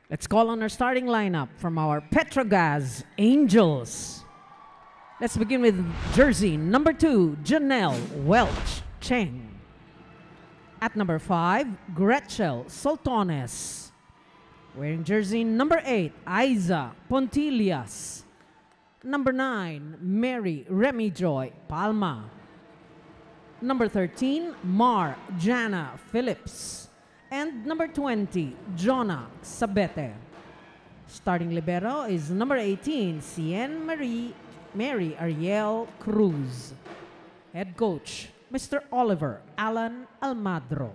Let's call on our starting lineup from our Petro Gazz Angels. Let's begin with jersey number 2, Janelle Welch Cheng. At number 5, Gretchel Soltones. Wearing jersey number 8, Aiza Pontillas. Number 9, Mary Remijoy Palma. Number 13, Mar Jana Phillips. And number 20, Jonah Sabete. Starting libero is number 18, Cien Mary Ariel Cruz. Head coach, Mr. Oliver Alan Almadro.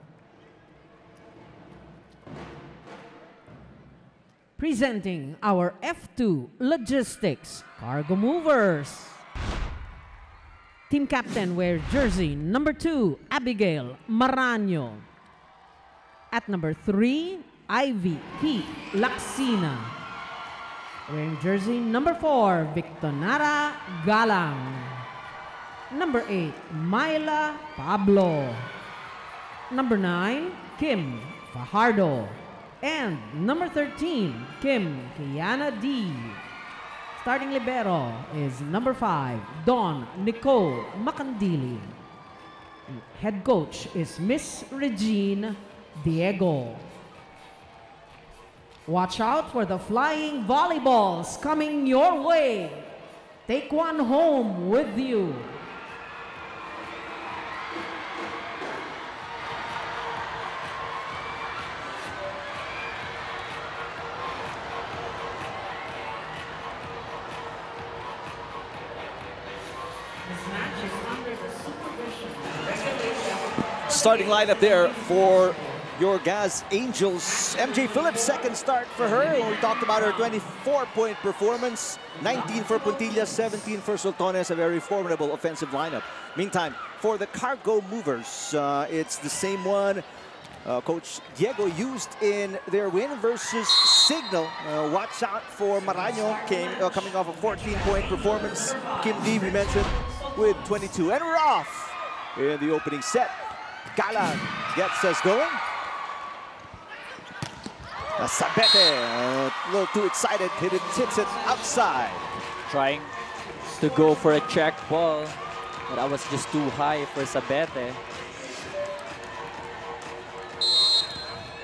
Presenting our F2 Logistics Cargo Movers. Team captain wears jersey number 2, Abigail Maraño. At number 3, Ivy P. Laxina. Wearing jersey number 4, Victonara Galang. Number 8, Myla Pablo. Number 9, Kim Fajardo. And number 13, Kim Kiana D. Starting libero is number 5, Dawn Nicole Macandili. Head coach is Miss Regine Diego. Watch out for the flying volleyballs coming your way. Take one home with you. Starting lineup there for your Gazz Angels. MJ Phillips, second start for her. We talked about her 24-point performance. 19 for Puntillas, 17 for Soltones. A very formidable offensive lineup. Meantime, for the Cargo Movers, it's the same one Coach Diego used in their win versus Signal. Watch out for Maraño, coming off a 14-point performance. Kim D, we mentioned, with 22. And we're off in the opening set. Galang gets us going. Sabete, a little too excited, hits it outside. Trying to go for a check ball, but that was just too high for Sabete.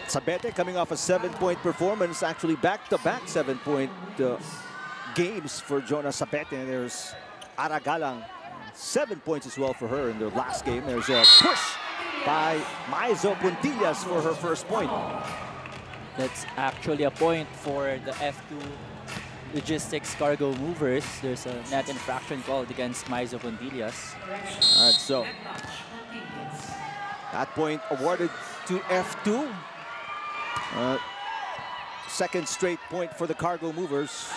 Sabete coming off a 7-point performance, actually back-to-back 7-point games for Jonah Sabete. There's Ara Galang, 7 points as well for her in their last game. There's a push by Maizo Puntillas for her first point. That's actually a point for the F2 Logistics Cargo Movers. There's a net infraction called against Maizo Puntillas. All right, so that point awarded to F2. Second straight point for the Cargo Movers.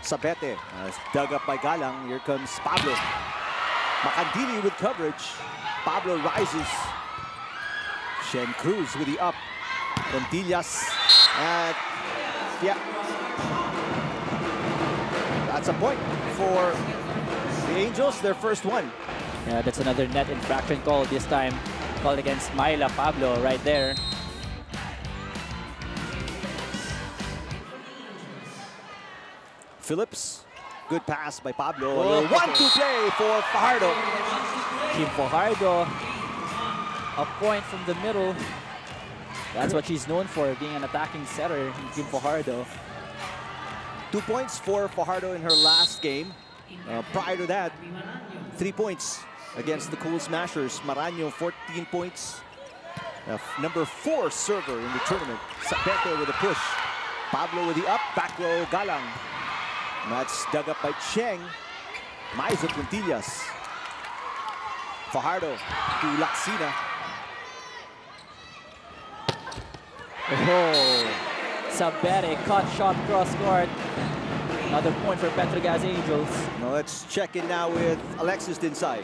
Sabete dug up by Galang. Here comes Pablo. Macandili with coverage. Pablo rises. Shen Cruz with the up. Puntillas. And yeah, that's a point for the Angels, their first one. Yeah, that's another net infraction call, this time called against Myla Pablo right there. Phillips, good pass by Pablo. A little 1-2 play for Fajardo. Kim Fajardo, a point from the middle. That's what she's known for, being an attacking setter, Kim Fajardo. 2 points for Fajardo in her last game. Prior to that, 3 points against the Cool Smashers. Maraño, 14 points. Number 4 server in the tournament. Sabete with a push. Pablo with the up. Back row, Galang. That's dug up by Cheng. Maizo Puntillas. Fajardo to Laxina. Oh, Sabete caught shot cross court. Another point for Petro Gazz Angels. Now let's check in now with Alexis Dinsay.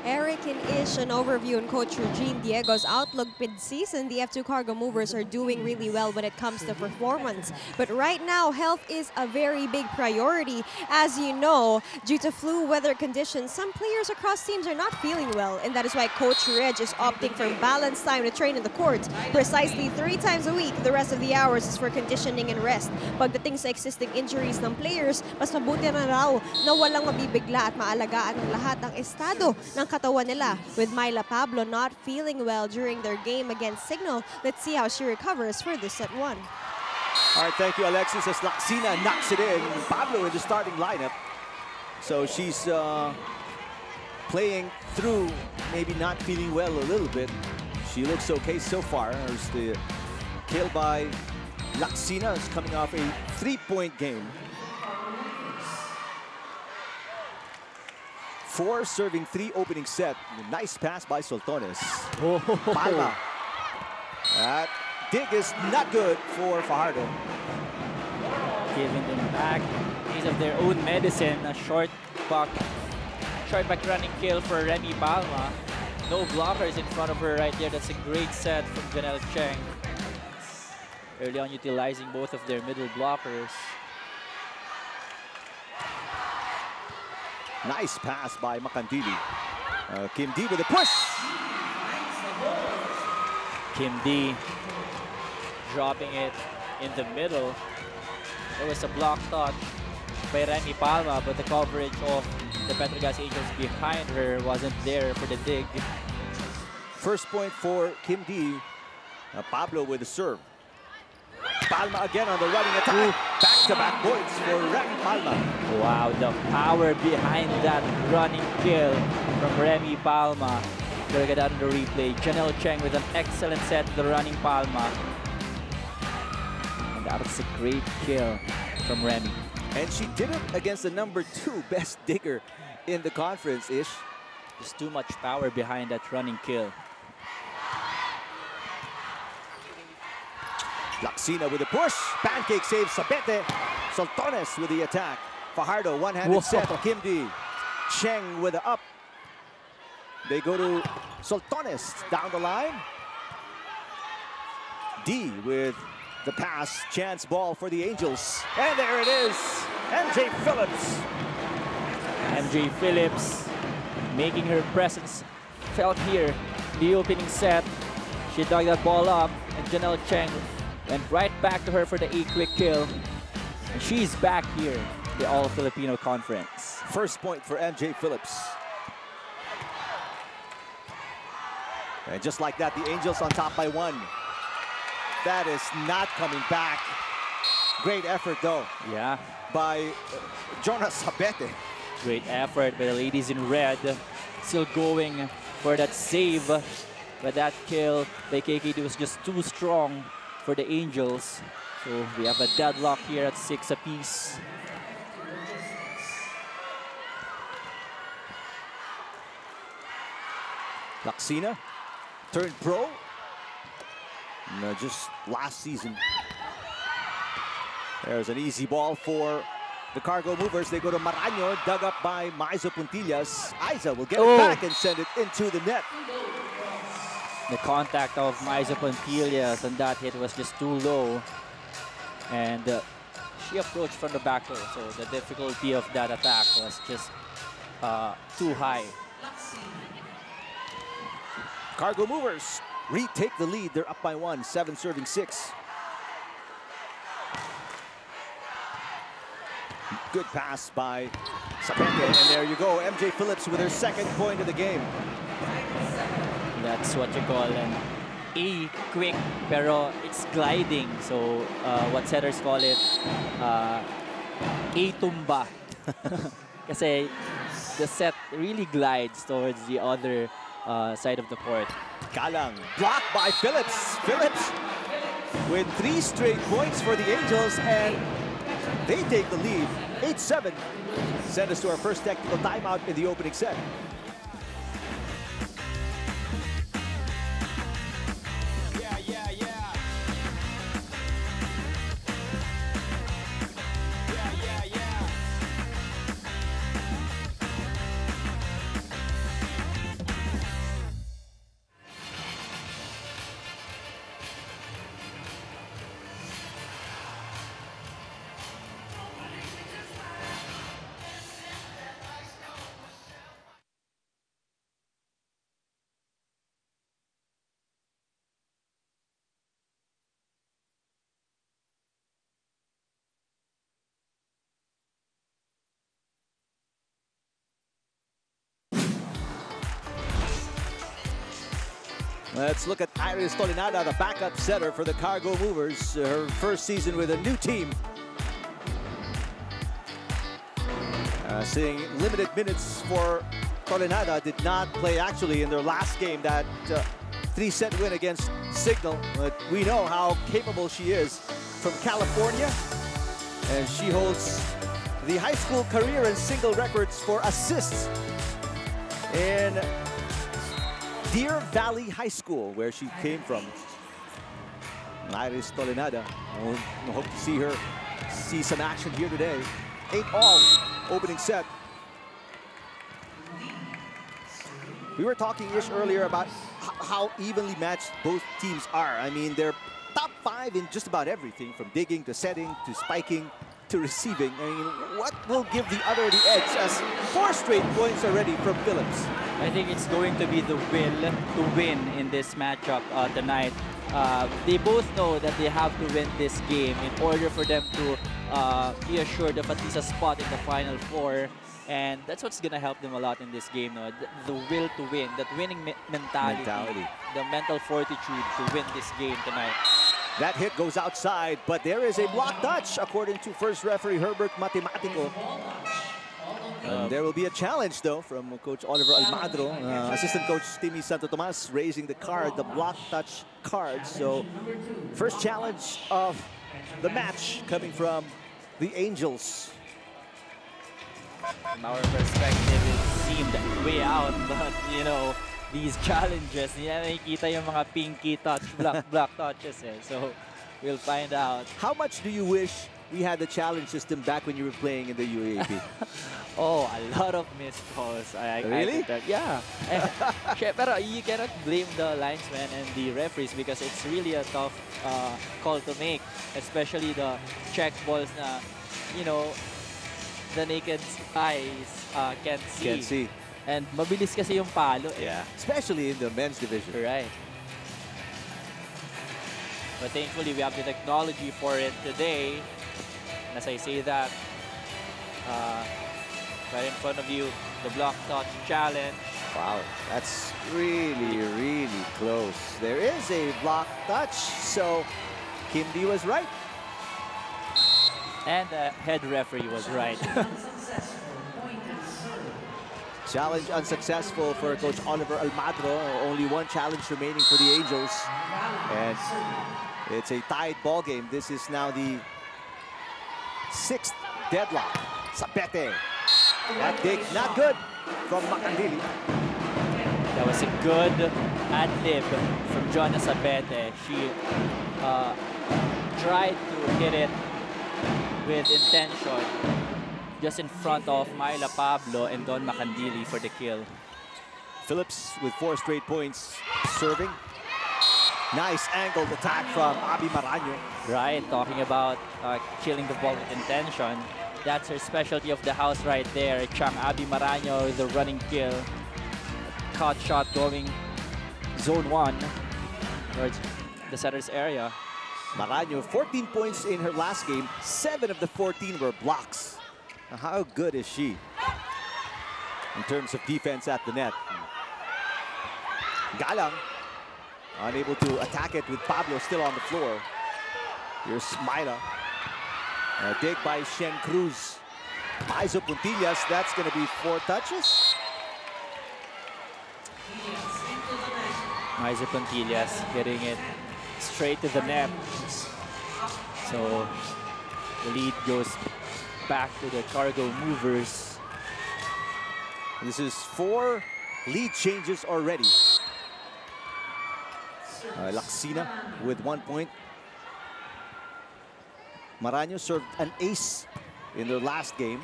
Eric and Ish, an overview on Coach Regine Diego's outlook mid-season. The F2 Cargo Movers are doing really well when it comes to performance. But right now, health is a very big priority. As you know, due to flu weather conditions, some players across teams are not feeling well. And that is why Coach Reg is opting for balanced time to train in the court. Precisely 3 times a week, the rest of the hours is for conditioning and rest. Pagdating sa existing injuries ng players, mas mabuti na raw na walang mabibigla at maalagaan ng lahat ang estado ng katawan nila. With Myla Pablo not feeling well during their game against Signal, let's see how she recovers for this set 1. All right, thank you, Alexis. As Laxina knocks it in, Pablo in the starting lineup. So she's playing through, maybe not feeling well a little bit. She looks okay so far. There's the kill by Laxina is coming off a 3-point game. 4 serving 3 opening set. Nice pass by Soltones. Oh. Palma. That dig is not good for Fajardo. Giving them back piece of their own medicine. A short back running kill for Remy Palma. No blockers in front of her right there. That's a great set from Janelle Cheng. Early on utilizing both of their middle blockers. Nice pass by Makandili. Kim D with a push. Kim D dropping it in the middle. There was a block touch by Remy Palma, but the coverage of the Petro Gazz Angels behind her wasn't there for the dig. First point for Kim D. Pablo with the serve. Palma again on the running attack. Back-to-back points for Remy Palma. Wow, the power behind that running kill from Remy Palma. Gonna get that on the replay. Janelle Cheng with an excellent set to the running Palma. And that was a great kill from Remy. And she did it against the number 2 best digger in the conference, Ish. There's too much power behind that running kill. Laxina with a push. Pancake save Sabete. Soltones with the attack. Fajardo one-handed set. Kim D. Cheng with the up. They go to Soltones down the line. D with the pass. Chance ball for the Angels. And there it is. MJ Phillips. MJ Phillips making her presence felt here. The opening set. She dug that ball up. And Janelle Cheng went right back to her for the quick kill. And she's back here in the All-Filipino Conference. First point for MJ Phillips. And just like that, the Angels on top by 1. That is not coming back. Great effort, though. Yeah. By Jonas Sabete. Great effort by the ladies in red. Still going for that save. But that kill by KKD was just too strong for the Angels. So we have a deadlock here at 6 apiece. Laxina turned pro. No, just last season. There's an easy ball for the Cargo Movers. They go to Maraño, dug up by Maizo Puntillas. Aiza will get it back and send it into the net. The contact of Maizo Puntillas on that hit was just too low. And she approached from the back door, so the difficulty of that attack was just too high. Cargo Movers retake the lead. They're up by 1, 7 serving 6. Good pass by Sapete, and there you go. MJ Phillips with her second point of the game. That's what you call an quick, pero it's gliding. So what setters call it, tumba. Kasi the set really glides towards the other side of the court. Galang blocked by Phillips. Phillips with 3 straight points for the Angels, and they take the lead, 8-7. Send us to our first technical timeout in the opening set. Let's look at Iris Tolinada, the backup setter for the Cargo Movers. Her first season with a new team. Seeing limited minutes for Tolinada, did not play actually in their last game, that 3-set win against Signal. But we know how capable she is from California. And she holds the high school career and single records for assists in Deer Valley High School, where she came from. Iris Tolinada. We'll hope to see some action here today. 8-all opening set. We were talking-ish earlier about how evenly matched both teams are. I mean, they're top 5 in just about everything, from digging to setting to spiking to receiving. I mean, what will give the other the edge, as 4 straight points already from Phillips? I think it's going to be the will to win in this matchup tonight. They both know that they have to win this game in order for them to be assured of at least a spot in the Final Four. And that's what's going to help them a lot in this game. No? The will to win, that winning mentality, the mental fortitude to win this game tonight. That hit goes outside, but there is a block touch, according to first referee Herbert Matematico. And there will be a challenge, though, from Coach Oliver Almadro. Assistant Coach Timmy Santo Tomas raising the card, the block touch card. So, first challenge of the match coming from the Angels. From our perspective, it seemed way out, but you know, these challenges, nakikita yung mga pinky touch, block touches eh. So, we'll find out. How much do you wish we had the challenge system back when you were playing in the UAAP? Oh, a lot of missed calls. Really? Yeah. Pero you cannot blame the linesmen and the referees because it's really a tough call to make, especially the check balls na, you know, the naked eyes can't see. And mabilis kasi yung palo. Yeah. Especially in the men's division. Right. But thankfully, we have the technology for it today. And as I say that, right in front of you, the block touch challenge. Wow, that's really, really close. There is a block touch, so Kimby was right. And the head referee was right. Challenge unsuccessful for Coach Oliver Almadro. Only one challenge remaining for the Angels. And it's a tied ball game. This is now the 6th deadlock. Sapete. That dig, not good from Macandili. That was a good ad-lib from Jonna Sapete. She tried to hit it with intention just in front of Myla Pablo and Don Macandili for the kill. Phillips with 4 straight points serving. Nice angled attack from Abby Maraño. Right, talking about killing the ball with intention. That's her specialty of the house right there. Chang Abby Maraño with the running kill. Caught shot going zone 1 towards the setter's area. Maraño, 14 points in her last game. 7 of the 14 were blocks. Now, how good is she in terms of defense at the net? Galang unable to attack it with Pablo still on the floor. Here's Myla. A dig by Shen Cruz. Maizo Puntillas, that's going to be 4 touches. Maizo Puntillas getting it straight to the net. So the lead goes back to the Cargo Movers. This is 4 lead changes already. Laksina with 1 point. Maraño served an ace in their last game.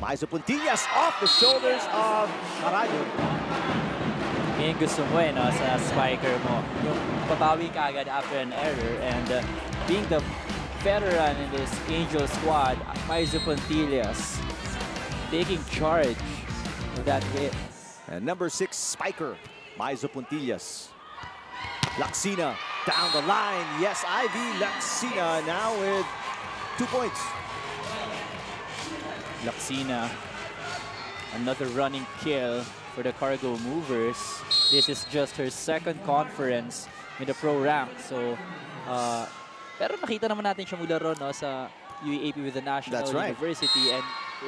Maizo Puntillas off the shoulders of Maraño. Yung gusto mo no, sa spiker mo. Yung papawi ka agad after an error. And being the veteran in this Angel squad, Maizo Puntillas taking charge of that hit. And number 6 spiker, Maizo Puntillas. Laksina down the line. Yes, Ivy Laksina now with 2 points. Laksina, another running kill for the Cargo Movers. This is just her second conference in the pro rank. So, pero nakita naman natin siya maglaro no, sa UAAP with the National University. And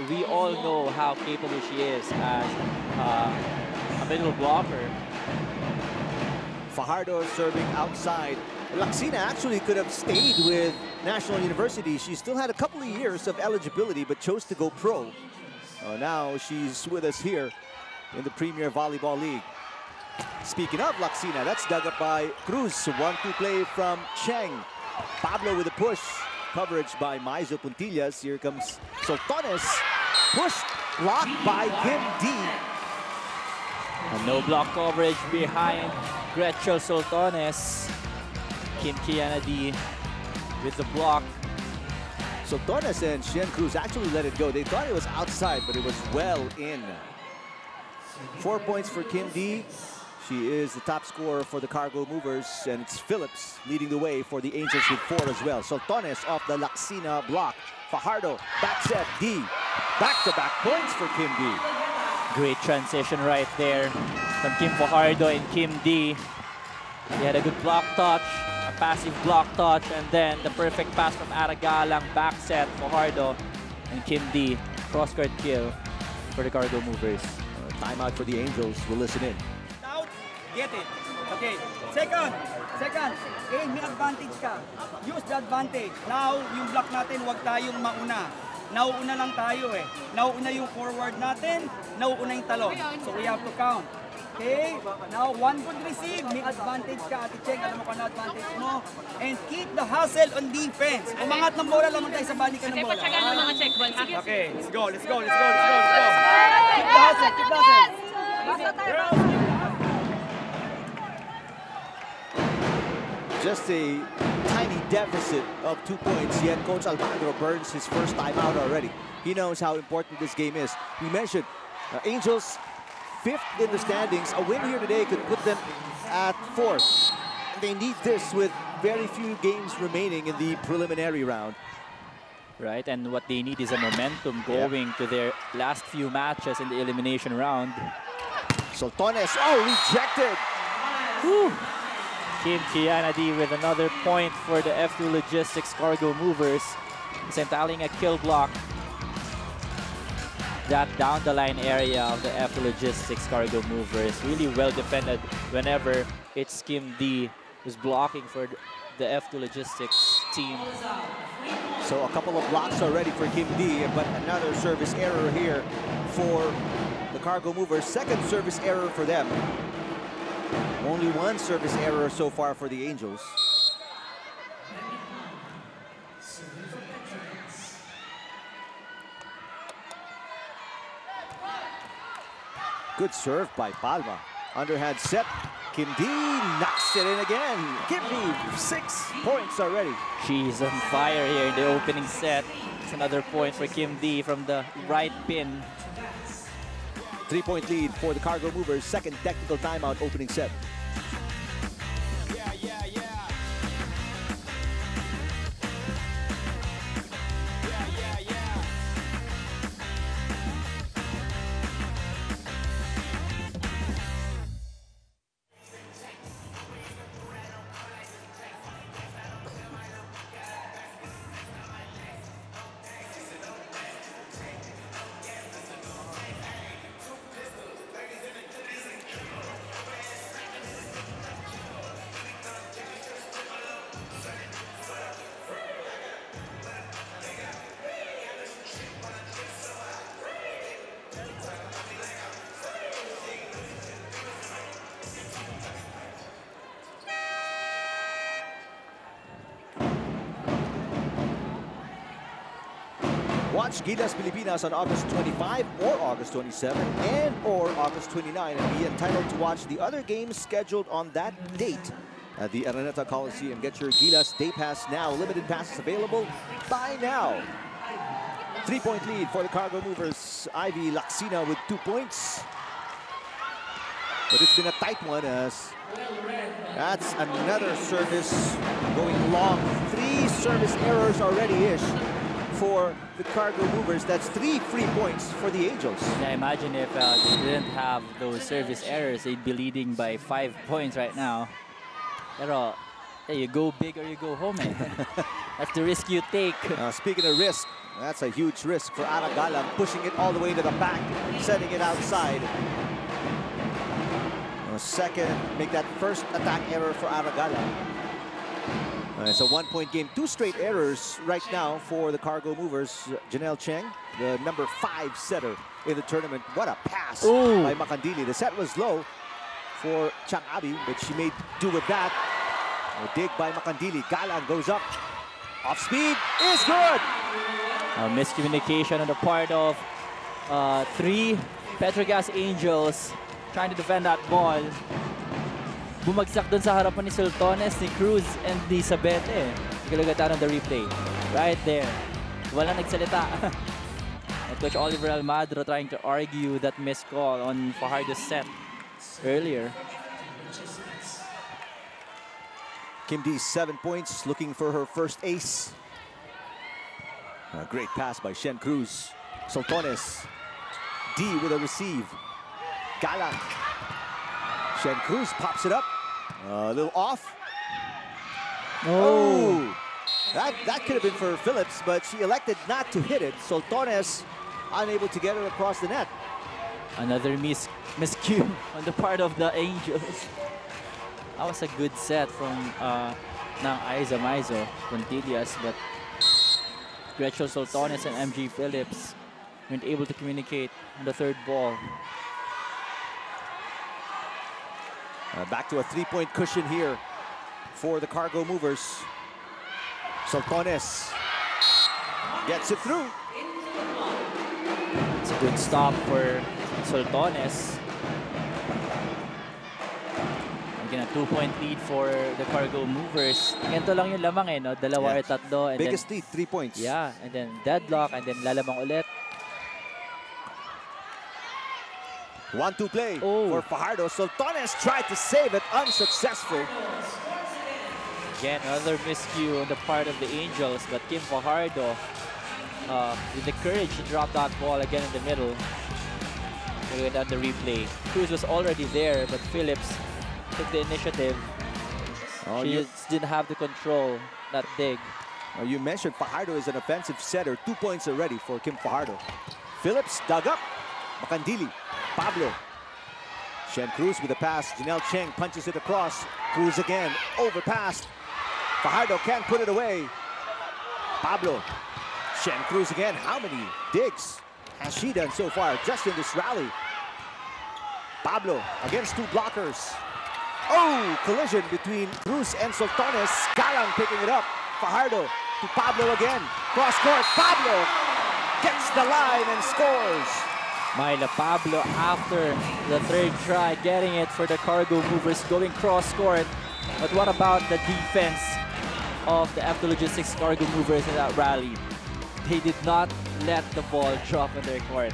we all know how capable she is as a middle blocker. Fajardo serving outside. Laxina actually could have stayed with National University. She still had a couple of years of eligibility, but chose to go pro. Now she's with us here in the Premier Volleyball League. Speaking of Laxina, that's dug up by Cruz. 1-2 play from Cheng. Pablo with a push. Coverage by Maizo Puntillas. Here comes Soltones. Push blocked by Kim D. And no block coverage behind Gretchen Soltones. Kim Kianadi with the block. Soltones and Shen Cruz actually let it go. They thought it was outside, but it was well in. 4 points for Kim D. She is the top scorer for the Cargo Movers, and it's Phillips leading the way for the Angels with 4 as well. Soltones off the Laxina block. Fajardo, back set, D. Back-to-back points for Kim D. Great transition right there from Kim Fajardo and Kim D. He had a good block touch, a passive block touch, and then the perfect pass from Aragalang, back set, Fajardo, and Kim D. Cross-court kill for the Cargo Movers. Timeout for the Angels. We'll listen in. Out, get it. Okay. Second. Eh, may advantage ka. Use the advantage. Now, yung block natin, huwag tayong mauna. Nauuna lang tayo eh. Nauuna yung forward natin, nauuna yung talon. So we have to count. Okay? Now, one good receive, may advantage ka. Ate Cheng, alam mo kung ano advantage mo. And keep the hustle on defense. Umangat ng bola, lamang tayo sa balikan ng bola. Okay, let's go. Keep the hustle. Just a tiny deficit of 2 points, yet Coach Alejandro burns his first timeout already. He knows how important this game is. We mentioned Angels 5th in the standings. A win here today could put them at 4th. They need this with very few games remaining in the preliminary round. Right, and what they need is a momentum going to their last few matches in the elimination round. Soltones, rejected. Whew. Kim Kianadi with another point for the F2 Logistics Cargo Movers. Sentaling a kill block. That down the line area of the F2 Logistics Cargo Movers. Really well defended whenever it's Kim D who's blocking for the F2 Logistics team. So a couple of blocks already for Kim D, but another service error here for the Cargo Movers. Second service error for them. Only one service error so far for the Angels. Good serve by Palma. Underhand set. Kim D knocks it in again. Kim D, 6 points already. She's on fire here in the opening set. It's another point for Kim D from the right pin. 3-point lead for the Cargo Movers. Second technical timeout opening set. Watch Gilas Pilipinas on August 25 or August 27 and or August 29 and be entitled to watch the other games scheduled on that date at the Araneta Coliseum. Get your Gilas Day Pass now. Limited passes available. Buy now. 3-point lead for the Cargo Movers. Ivy Laxina with 2 points. But it's been a tight one as that's another service going long. 3 service errors already-ish for the Cargo Movers. That's 3 free points for the Angels. Yeah, imagine if they didn't have those service errors, they'd be leading by 5 points right now. Pero, hey, you go big or you go home, eh. That's the risk you take. Speaking of risk, that's a huge risk for Aragalang, pushing it all the way to the back, setting it outside. Second, make that first attack error for Aragalang. It's a 1-point game. 2 straight errors right now for the Cargo Movers. Janelle Cheng, the number 5 setter in the tournament. What a pass by Makandili. The set was low for Chang Abi, but she made do with that. A dig by Makandili. Galang goes up. Off speed is good. Miscommunication on the part of 3 Petro Gazz Angels trying to defend that ball. Bumagsak dun sa harapan ni Sultones, ni Cruz, and ni Sabete. You can look at that on the replay. Right there. Walang nagsalita. And Coach Oliver Almadro trying to argue that missed call on Fajardo's set earlier. Kim D, 7 points, looking for her first ace. A great pass by Shen Cruz. Sultones. D with a receive. Galang. Shen Cruz pops it up. A little off. Oh! That could have been for Phillips, but she elected not to hit it. Sultones unable to get it across the net. Another miscue on the part of the Angels. That was a good set from ng Aiza Maizo Puntillas, but Gretchen Sultones and MG Phillips weren't able to communicate on the third ball. Back to a 3-point cushion here for the Cargo Movers. Sultones gets it through. It's a good stop for Sultones. Again, a 2-point lead for the Cargo Movers. Ganito lang yung lamang, eh, no? Dalawa or tatlo. And biggest then, lead, 3 points. Yeah, and then deadlock, and then lalamang ulit. 1-2 play for Fajardo. Sultones tried to save it, unsuccessful. Again, another miscue on the part of the Angels, but Kim Fajardo, with the courage to drop that ball again in the middle. Look at the replay. Cruz was already there, but Phillips took the initiative. She just didn't have the control, that dig. You mentioned Fajardo is an offensive setter. 2 points already for Kim Fajardo. Phillips dug up. Makandili. Pablo. Shen Cruz with the pass. Janelle Cheng punches it across. Cruz again. Overpassed. Fajardo can't put it away. Pablo. Shen Cruz again. How many digs has she done so far just in this rally? Pablo against 2 blockers. Oh, collision between Cruz and Sultones. Galang picking it up. Fajardo to Pablo again. Cross court. Pablo gets the line and scores. Myla Pablo, after the third try, getting it for the Cargo Movers, going cross court. But what about the defense of the F2 Logistics Cargo Movers in that rally? They did not let the ball drop in their court.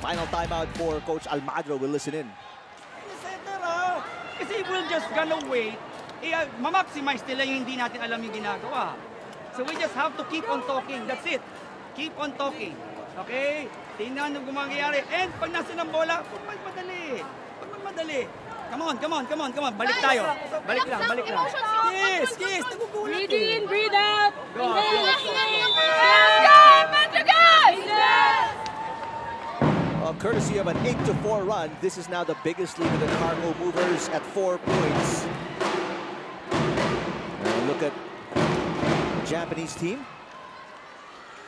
Final timeout for Coach Almadro. We'll listen in. Kasi we're just gonna wait. Ma-maximize nila yung hindi natin alam yung ginagawa. So we just have to keep on talking. That's it. Keep on talking. Okay? Tingnan yung gumangyari. And pag nasa ng bola, huwag magmadali. Huwag magmadali. Come on, come on, come on, come on. Balik tayo. Balik lang, balik lang. Yes, yes. Nagugulat eh. Breathe in, breathe out. Go. Let's go, Petro Gazz! Courtesy of an 8-4 run, this is now the biggest lead of the Cargo Movers at 4 points. Look at the Japanese team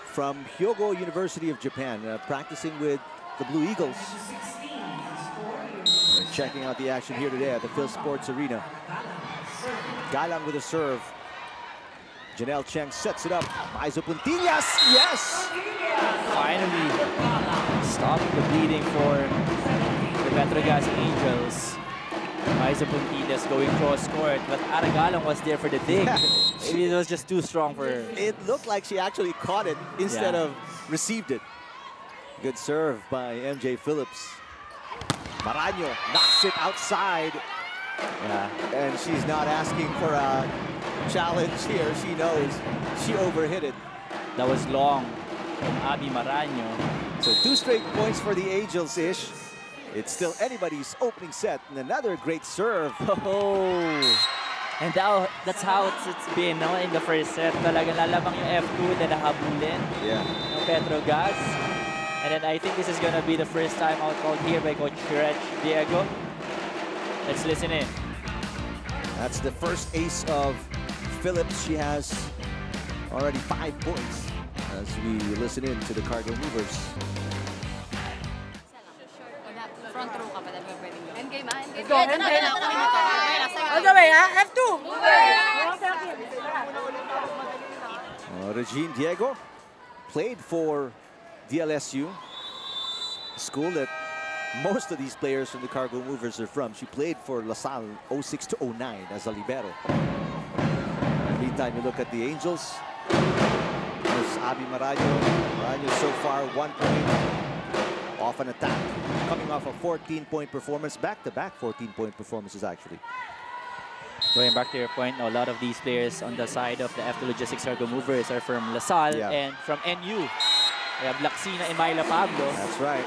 from Hyogo University of Japan, practicing with the Blue Eagles. We're checking out the action here today at the Phil Sports Arena. Galang with a serve. Janelle Cheng sets it up. Maizo Puntillas, yes! Finally, stopping the bleeding for the Petro Gazz Angels. Maizo Puntillas going cross court, but Aragalang was there for the dig. Maybe it was just too strong for her. It looked like she actually caught it instead of received it. Good serve by MJ Phillips. Maraño knocks it outside. And she's not asking for a challenge here. She knows she overhit it. That was long from Abby Maraño. So 2 straight points for the Angels, Ish. It's still anybody's opening set, and another great serve. Oh! And that's how it's been, no? In the first set. Talagang lalamang yung F2 na nahabulin ng Petro Gazz. And then I think this is gonna be the first time out called here by Coach Diego. Let's listen in. That's the first ace of Phillips. She has already 5 points as we listen in to the Cargo Movers. Front row ka pa, dapat pwedeng go. Endgame ah, endgame. Go, endgame. All the way, ha? F2. Regine Diego played for DLSU, school that most of these players from the Cargo Movers are from. She played for LaSalle 06 to 09 as a libero. Meantime, you look at the Angels. There's Abby Maraño. Maraño so far 1 point off an attack, coming off a 14-point performance, back-to-back 14-point performances actually. Going back to your point, a lot of these players on the side of the F2 Logistics Cargo Movers are from LaSalle and from NU. We have Laxina and Myla Pablo. That's right.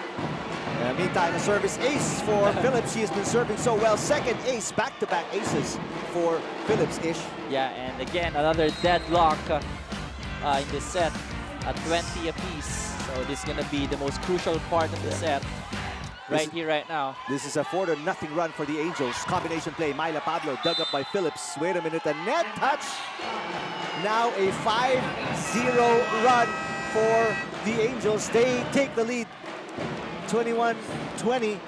Meantime, a service ace for Phillips. She has been serving so well. Second ace, back-to-back aces for Phillips-ish. Yeah, and again, another deadlock in this set at 20 apiece. So this is going to be the most crucial part of the set. Right here, right now. This is a 4-0 run for the Angels. Combination play. Myla Pablo dug up by Phillips. Wait a minute, a net touch. Now a 5-0 run for the Angels. They take the lead, 21-20.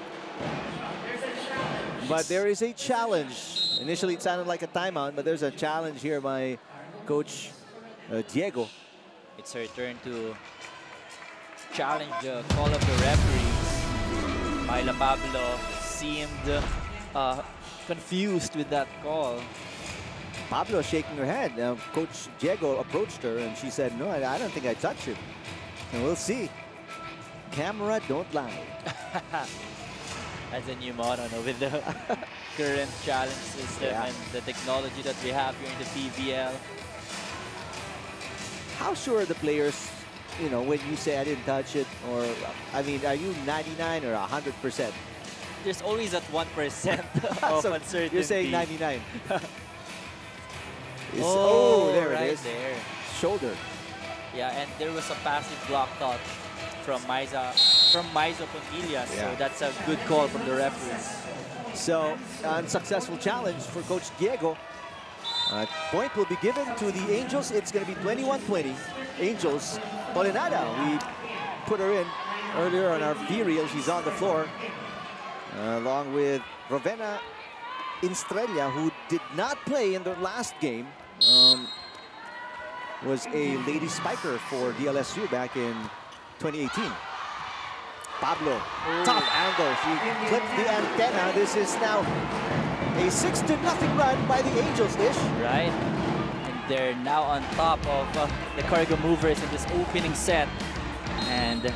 But there is a challenge. Initially, it sounded like a timeout, but there's a challenge here by Coach Diego. It's her turn to challenge the call of the referees. Myla Pablo seemed confused with that call. Pablo shaking her head. Coach Diego approached her and she said, no, I don't think I touched it. And we'll see. Camera don't lie. That's a new motto, no? With the current challenge system and the technology that we have here in the PVL. How sure are the players, you know, when you say I didn't touch it? Or, I mean, are you 99 or 100%? There's always that 1% of so uncertainty. you're saying 99. Oh, there right it is. there. Shoulder. Yeah, and there was a passive block touch from Maiza Pontilla. So that's a good call from the referees. So, unsuccessful challenge for Coach Diego. Point will be given to the Angels. It's going to be 21-20. Angels. Polinada, we put her in earlier on our V-reel. She's on the floor. Along with Rovena Estrella, who did not play in the last game. Was a lady spiker for DLSU back in 2018. Pablo, tough angle. She clipped the antenna. This is now a 6-0 run by the Angels-ish. Right. And they're now on top of the Cargo Movers in this opening set. And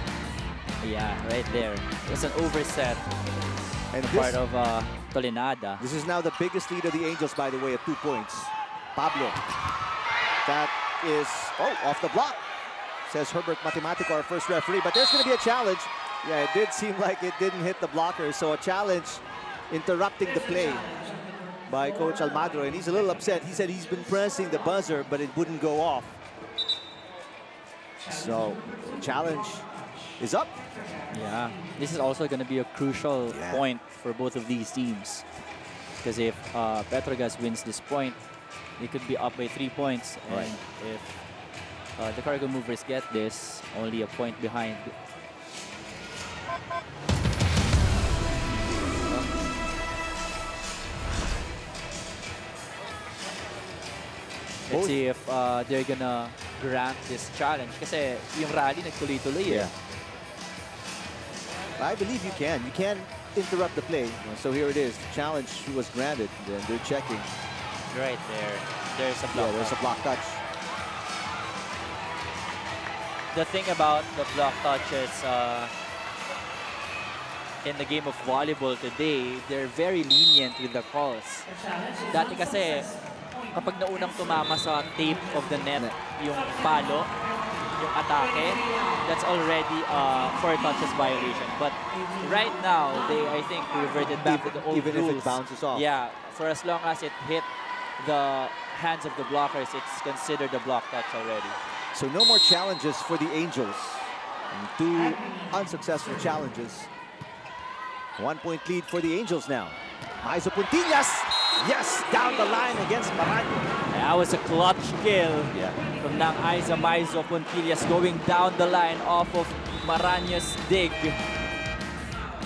yeah, right there. It was an overset and part of Polinada. This is now the biggest lead of the Angels, by the way, at 2 points. Pablo. That is, off the block, says Herbert Matematico, our first referee. But there's going to be a challenge. Yeah, it did seem like it didn't hit the blocker. So a challenge interrupting the play by Coach Almagro. And he's a little upset. He said he's been pressing the buzzer, but it wouldn't go off. So challenge is up. Yeah, this is also going to be a crucial point for both of these teams. Because if Petro Gazz wins this point, they could be up by 3 points. And if the Cargo Movers get this, only a point behind. Let's see if they're gonna grant this challenge. Kasi yung rally nagtuloy-tuloy eh. I believe you can. You can interrupt the play. So here it is. The challenge was granted. Then they're checking. Right there. There's a block. Yeah, there's a block touch. The thing about the block touches in the game of volleyball today, they're very lenient with the calls. Dati kasi, kapag naunang tumama sa tape of the net yung palo, yung atake, that's already 4 touches violation. But right now, I think, reverted back to the old even rules. if it bounces off. Yeah, for as long as it hit the hands of the blockers, it's considered a block touch already. So no more challenges for the Angels. And 2 unsuccessful challenges. 1-point lead for the Angels now. Maizo Puntillas, yes, down the line against Maraño. That was a clutch kill from Nang Aiza Maizo Puntillas going down the line off of Maraño's dig.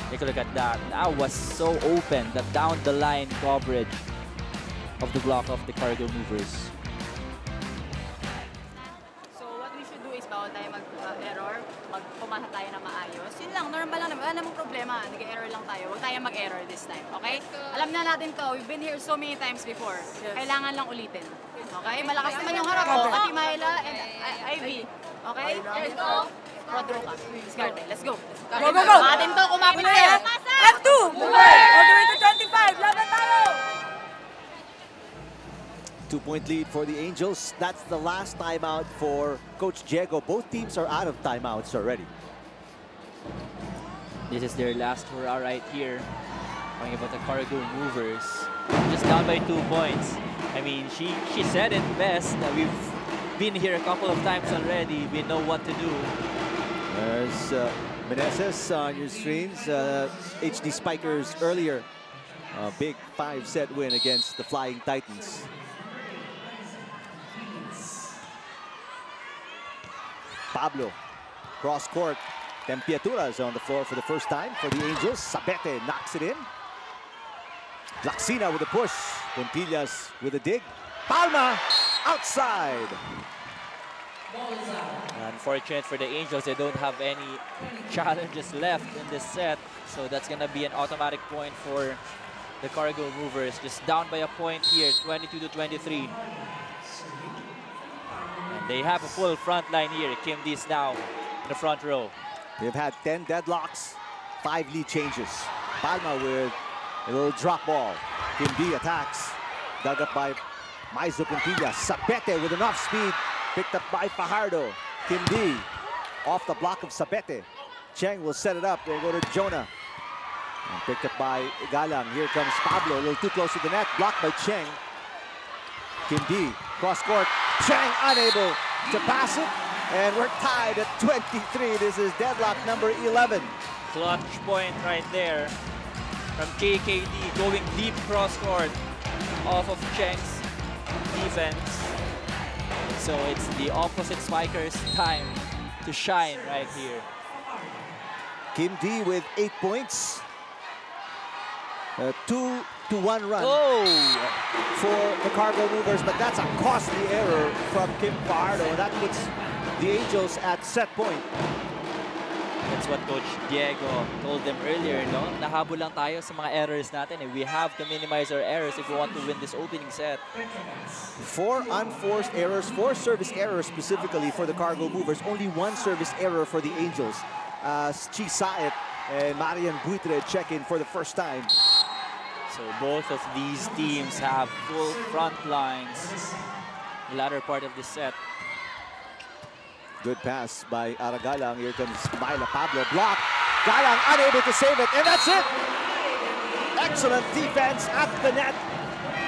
Take a look at that. That was so open, the down the line coverage of the block of the Cargo Movers. So what we should do is bawal tayo mag-error, pumasa tayo na maayos. Yun lang, normal lang naman. Wala namang problema. Nag-error lang tayo. Huwag tayo mag-error this time, okay? Alam na natin to. We've been here so many times before. Kailangan lang ulitin. Okay? Malakas naman yung harap ko. Ati Myla and Ivy. Okay? Let's go. Front row ka. Discarte. Let's go. Go, go, go! Atin to, kumapit tayo. F2! All the way to 25! Laban tayo! 2-point lead for the Angels. That's the last timeout for Coach Diego. Both teams are out of timeouts already. This is their last hurrah right here. Talking about the Cargo Movers. Just down by 2 points. I mean, she said it best that we've been here a couple of times already. We know what to do. There's Meneses on your screens. HD Spikers earlier. A big 5-set win against the Flying Titans. Pablo, cross court. Tempiaturas on the floor for the first time for the Angels. Sabete knocks it in. Laxina with a push. Puntillas with a dig. Palma outside. Unfortunate for the Angels, they don't have any challenges left in this set. So that's going to be an automatic point for the Cargo Movers. Just down by a point here, 22-23. And they have a full front line here. Kim D's now in the front row. They've had 10 deadlocks, 5 lead changes. Palma with a little drop ball. Kim D attacks. Dug up by Maizo Puntillas. Sabete with enough speed. Picked up by Fajardo. Kim D off the block of Sabete. Cheng will set it up. They'll go to Jonah. And picked up by Galang. Here comes Pablo. A little too close to the net. Blocked by Cheng. Kim D cross court. Cheng unable to pass it. And we're tied at 23. This is deadlock number 11. Clutch point right there from KKD going deep cross court off of Cheng's defense. So it's the opposite Spikers' time to shine right here. Kim D with 8 points. A 2-1 run for the Cargo Movers, but that's a costly error from Kim Fajardo. That puts the Angels at set point. That's what Coach Diego told them earlier, no? Nahabol lang tayo sa mga errors natin. We have to minimize our errors if we want to win this opening set. 4 unforced errors, 4 service errors specifically for the Cargo Movers. Only 1 service error for the Angels. Chi Saet and Marian Buitre check in for the first time. So both of these teams have full front lines. The latter part of this set. Good pass by Aragalang. Here comes Myla Pablo. Block. Galang unable to save it. And that's it. Excellent defense at the net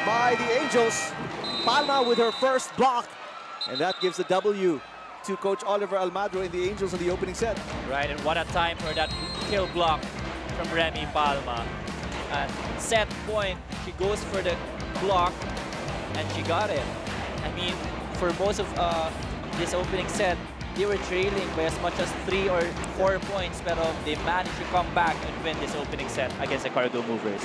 by the Angels. Palma with her first block. And that gives the W to Coach Oliver Almadro in the Angels in the opening set. Right, and what a time for that kill block from Remy Palma. At set point, she goes for the block and she got it. I mean, for most of this opening set, they were trailing by as much as 3 or 4 points, pero they managed to come back and win this opening set against the Cargo Movers.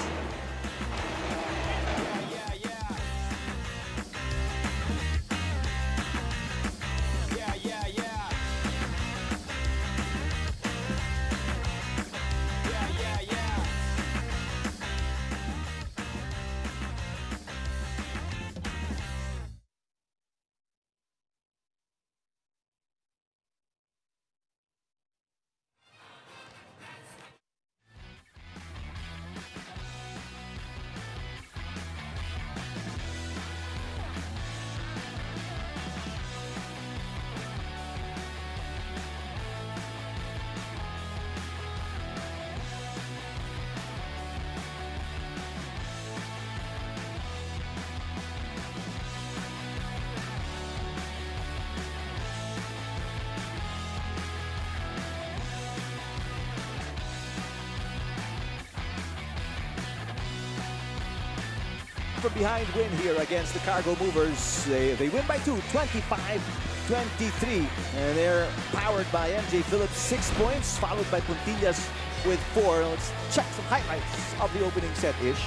from behind win here against the Cargo Movers. They win by 2, 25-23. And they're powered by MJ Phillips, 6 points, followed by Puntillas with 4. Let's check some highlights of the opening set-ish.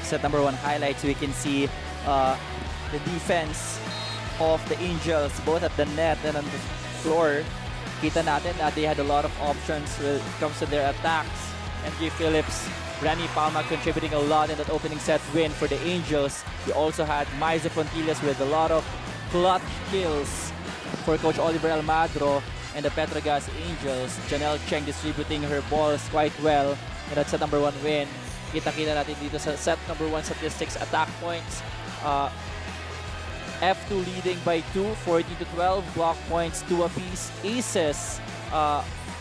Set number 1 highlights, we can see the defense of the Angels, both at the net and on the floor. Kita natin na they had a lot of options when it comes to their attacks. MJ Phillips, Remy Palma contributing a lot in that opening set win for the Angels. We also had Maiza Puntillas with a lot of clutch kills for Coach Oliver Almagro and the Petro Gazz Angels. Janelle Cheng distributing her balls quite well in that set number 1 win. Kita-kita natin dito sa set number 1 statistics, attack points. F2 leading by 2, 14-12, block points 2 apiece. Aces,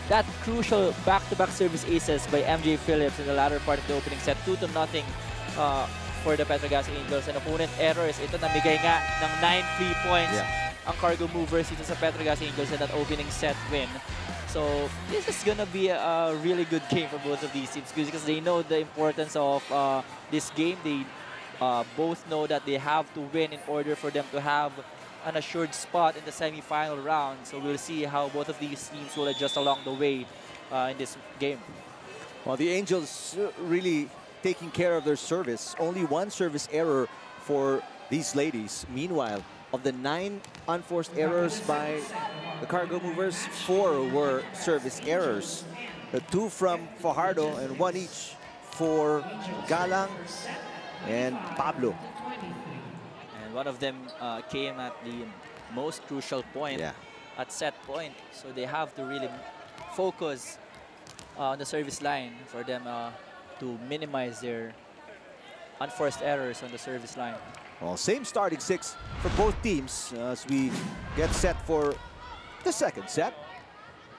that crucial back-to-back service aces by MJ Phillips in the latter part of the opening set, 2-0 for the Petro Gazz Angels. And opponent errors, ito namigay nga ng 9 free points ang Cargo Movers dito sa Petro Gazz Angels in that opening set win. So this is gonna be a really good game for both of these teams because they know the importance of this game. They both know that they have to win in order for them to have an assured spot in the semi-final round. So we'll see how both of these teams will adjust along the way in this game. Well, the Angels really taking care of their service. Only 1 service error for these ladies. Meanwhile, of the 9 unforced errors by the Cargo Movers, 4 were service errors. The 2 from Fajardo and 1 each for Galang and Pablo. And one of them came at the most crucial point, at set point. So they have to really focus on the service line for them to minimize their unforced errors on the service line. Well, same starting 6 for both teams as we get set for the second set.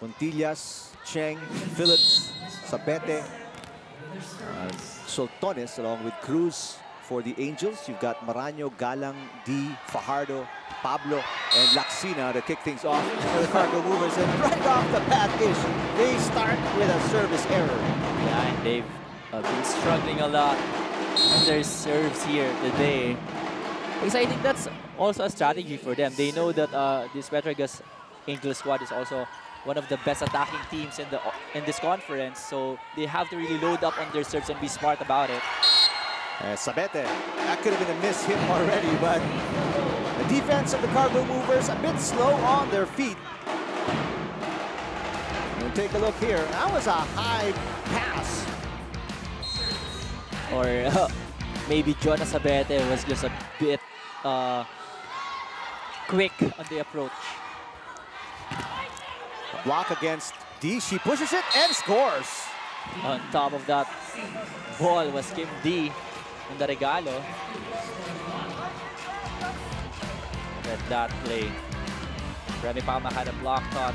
Puntillas, Cheng, Phillips, Sabete, Soltones along with Cruz for the Angels. You've got Maraño, Galang, D, Fajardo, Pablo, and Laxina to kick things off for the Cargo Movers. And right off the bat-ish, they start with a service error. Yeah, and they've been struggling a lot on their serves here today. Because I think that's also a strategy for them. They know that this Petro Gazz Angels squad is also one of the best attacking teams in this conference. So they have to really load up on their serves and be smart about it. Sabete, that could have been a miss hit already, but the defense of the Cargo Movers a bit slow on their feet. We'll take a look here. That was a high pass. Or maybe Jonas Sabete was just a bit quick on the approach. A block against D. She pushes it and scores. On top of that ball was Kim D in the regalo. At that play, Remy Palma had a block touch.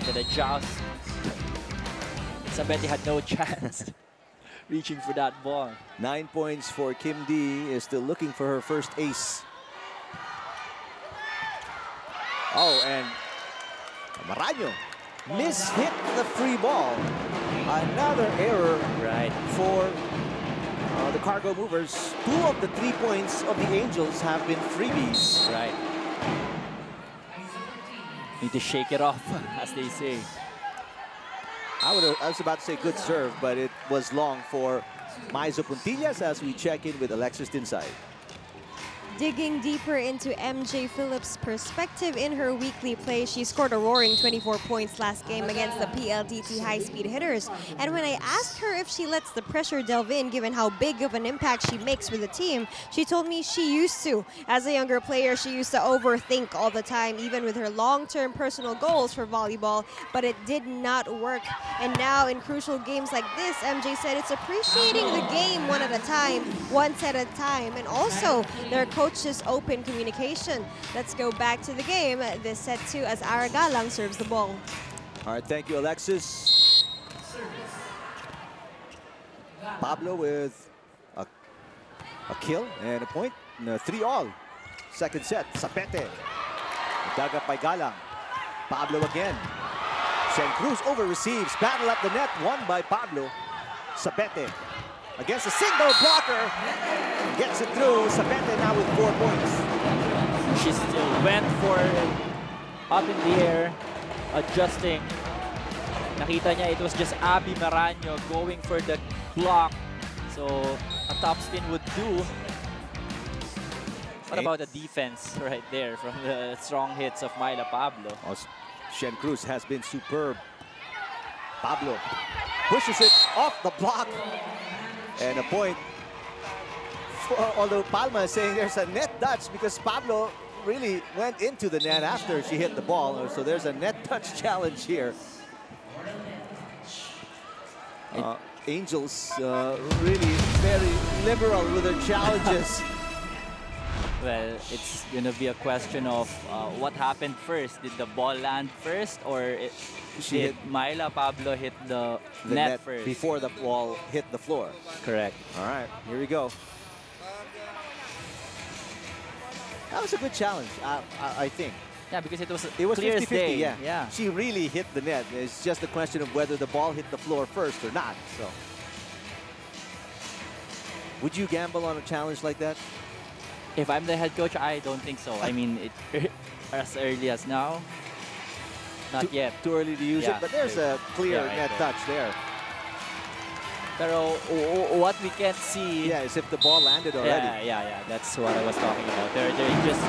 Did a joust. Sabete had no chance reaching for that ball. 9 points for Kim D. Is still looking for her first ace. Oh, and Maraño mishit the free ball. Another error for the Cargo Movers. 2 of the 3 points of the Angels have been freebies. Right. Need to shake it off, as they say. I was about to say good serve, but it was long for Maiza Puntillas as we check in with Alexis Tinsay. Digging deeper into MJ Phillips' perspective in her weekly play, she scored a roaring 24 points last game against the PLDT high-speed hitters. And when I asked her if she lets the pressure delve in, given how big of an impact she makes with the team, she told me she used to. As a younger player, she used to overthink all the time, even with her long-term personal goals for volleyball, but it did not work. And now in crucial games like this, MJ said it's appreciating the game one at a time, one set at a time, and also their coach's open communication. Let's go back to the game. This set 2 as Ara Galang serves the ball. All right, thank you, Alexis. Pablo with a kill and a point. 3-all. Second set, Sapete. Dug up by Galang. Pablo again. Cruz over receives. Battle up the net. Won by Pablo. Sapete. against a single blocker. Gets it through. Sabete now with 4 points. She still went for up in the air, adjusting. Nakita niya it was just Abby Maranyo going for the block. So a top spin would do. What about the defense right there from the strong hits of Myla Pablo? Shen Cruz has been superb. Pablo pushes it off the block. And a point. Although Palma is saying there's a net touch because Pablo really went into the net after she hit the ball. So there's a net touch challenge here. Angels really very liberal with their challenges. Well, it's going to be a question of what happened first. Did the ball land first, or did Myla Pablo hit the net first? Before the ball hit the floor. Correct. All right, here we go. That was a good challenge, I think. Yeah, because it was clear as 50-50, day. yeah. She really hit the net. It's just a question of whether the ball hit the floor first or not. So, would you gamble on a challenge like that? If I'm the head coach, I don't think so. I mean, as early as now, not yet. Too early to use it, but there's a clear net touch there. Pero what we can't see... Yeah, is if the ball landed already. Yeah. That's what I was talking about. They're just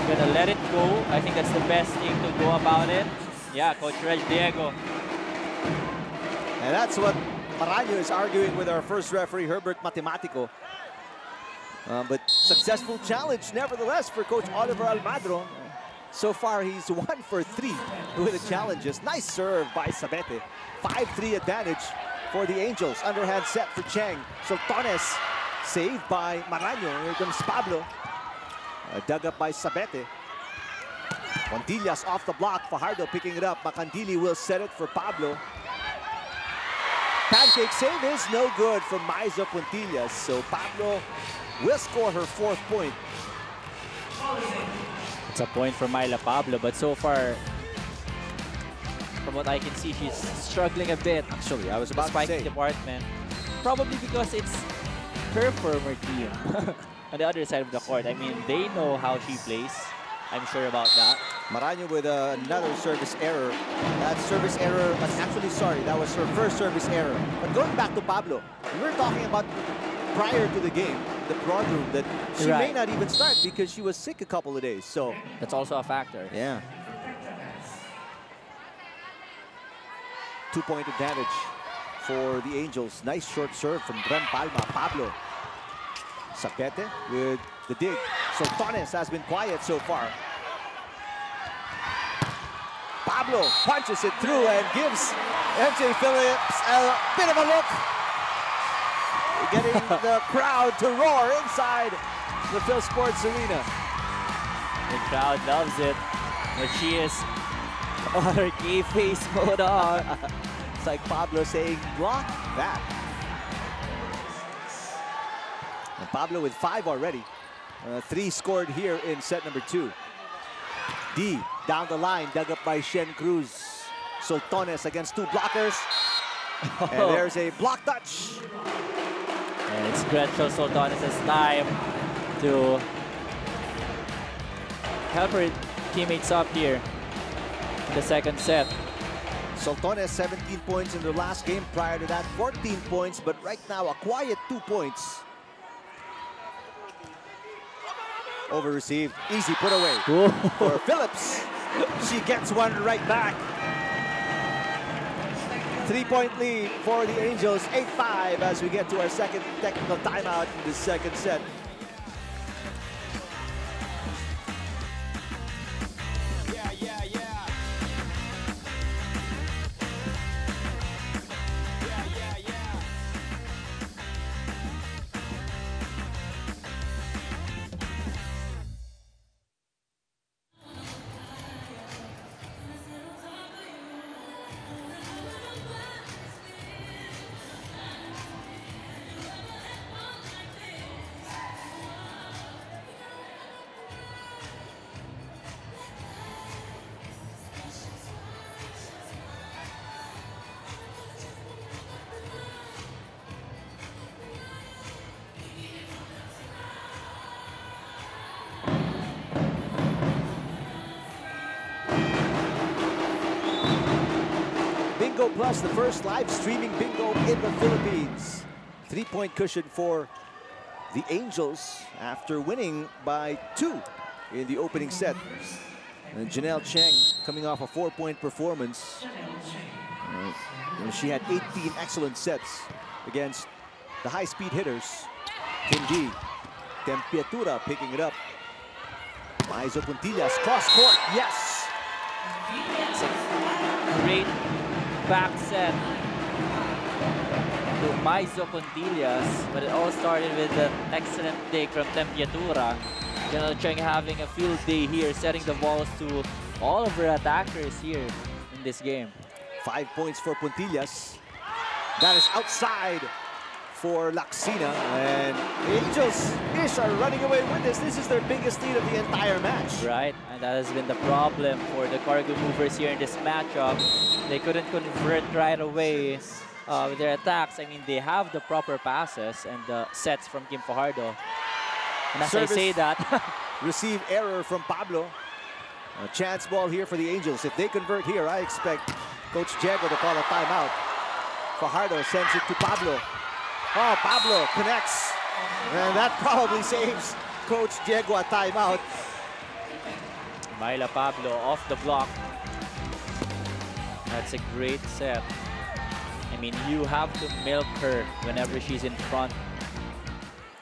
gonna let it go. I think that's the best thing to go about it. Yeah, Coach Reg Diego. And that's what Maranyo is arguing with our first referee, Herbert Matematico. But successful challenge, nevertheless, for Coach Oliver Almadro. So far, he's 1 for 3 with the challenges. Nice serve by Sabete. 5-3 advantage for the Angels. Underhand set for Cheng. Sultanes saved by Maranyo. Here comes Pablo. Dug up by Sabete. Pontillas off the block. Fajardo picking it up. Macandili will set it for Pablo. Pancake save is no good for Maiza Pontillas. So Pablo will score her 4th point. It's a point for Myla Pablo, but so far, from what I can see, she's struggling a bit. Actually, I was about to say. Department. Probably because it's her former team on the other side of the court. I mean, they know how she plays. I'm sure about that. Maranyo with another service error. That service error, but actually, sorry, that was her first service error. But going back to Pablo, we were talking about prior to the game, the broad room, that she may not even start because she was sick a couple of days. So that's also a factor. Yeah. 2-point advantage for the Angels. Nice short serve from Dren Palma. Pablo. Sabete with the dig. Sultanes has been quiet so far. Pablo punches it through and gives MJ Phillips a bit of a look. Getting the crowd to roar inside the Phil Sports Arena. The crowd loves it, but she is on her gay face mode on. It's like Pablo saying, block that. And Pablo with 5 already. 3 scored here in set number 2. D down the line, dug up by Shen Cruz. Sultanes against 2 blockers. And there's a block touch. And it's Gretchen Sultanes' time to help her teammates up here in the second set. Sultanes 17 points in their last game. Prior to that, 14 points, but right now a quiet 2 points. Over received, easy put away for Phillips. She gets one right back. 3-point lead for the Angels, 8-5 as we get to our second technical timeout in the second set. Bingo Plus, the first live streaming bingo in the Philippines. 3-point cushion for the Angels after winning by 2 in the opening set. And Janelle Cheng coming off a 4-point performance. She had 18 excellent sets against the high-speed hitters. Hindi, Tempiatura picking it up. Maizo Puntillas, cross-court, yes! It's a great back set to Maizo Puntillas, but it all started with an excellent take from Tempiatura. Janelle Cheng having a field day here, setting the balls to all of her attackers here in this game. 5 points for Puntillas. That is outside for Laksina, and the Angels are running away with this. This is their biggest lead of the entire match. Right, and that has been the problem for the Cargo Movers here in this matchup. They couldn't convert right away with their attacks. I mean, they have the proper passes and the sets from Kim Fajardo. And as Service, I say that, receive error from Pablo. A chance ball here for the Angels. If they convert here, I expect Coach Diego to call a timeout. Fajardo sends it to Pablo. Oh, Pablo connects. And that probably saves Coach Diego a timeout. Myla Pablo off the block. That's a great set. I mean, you have to milk her whenever she's in front.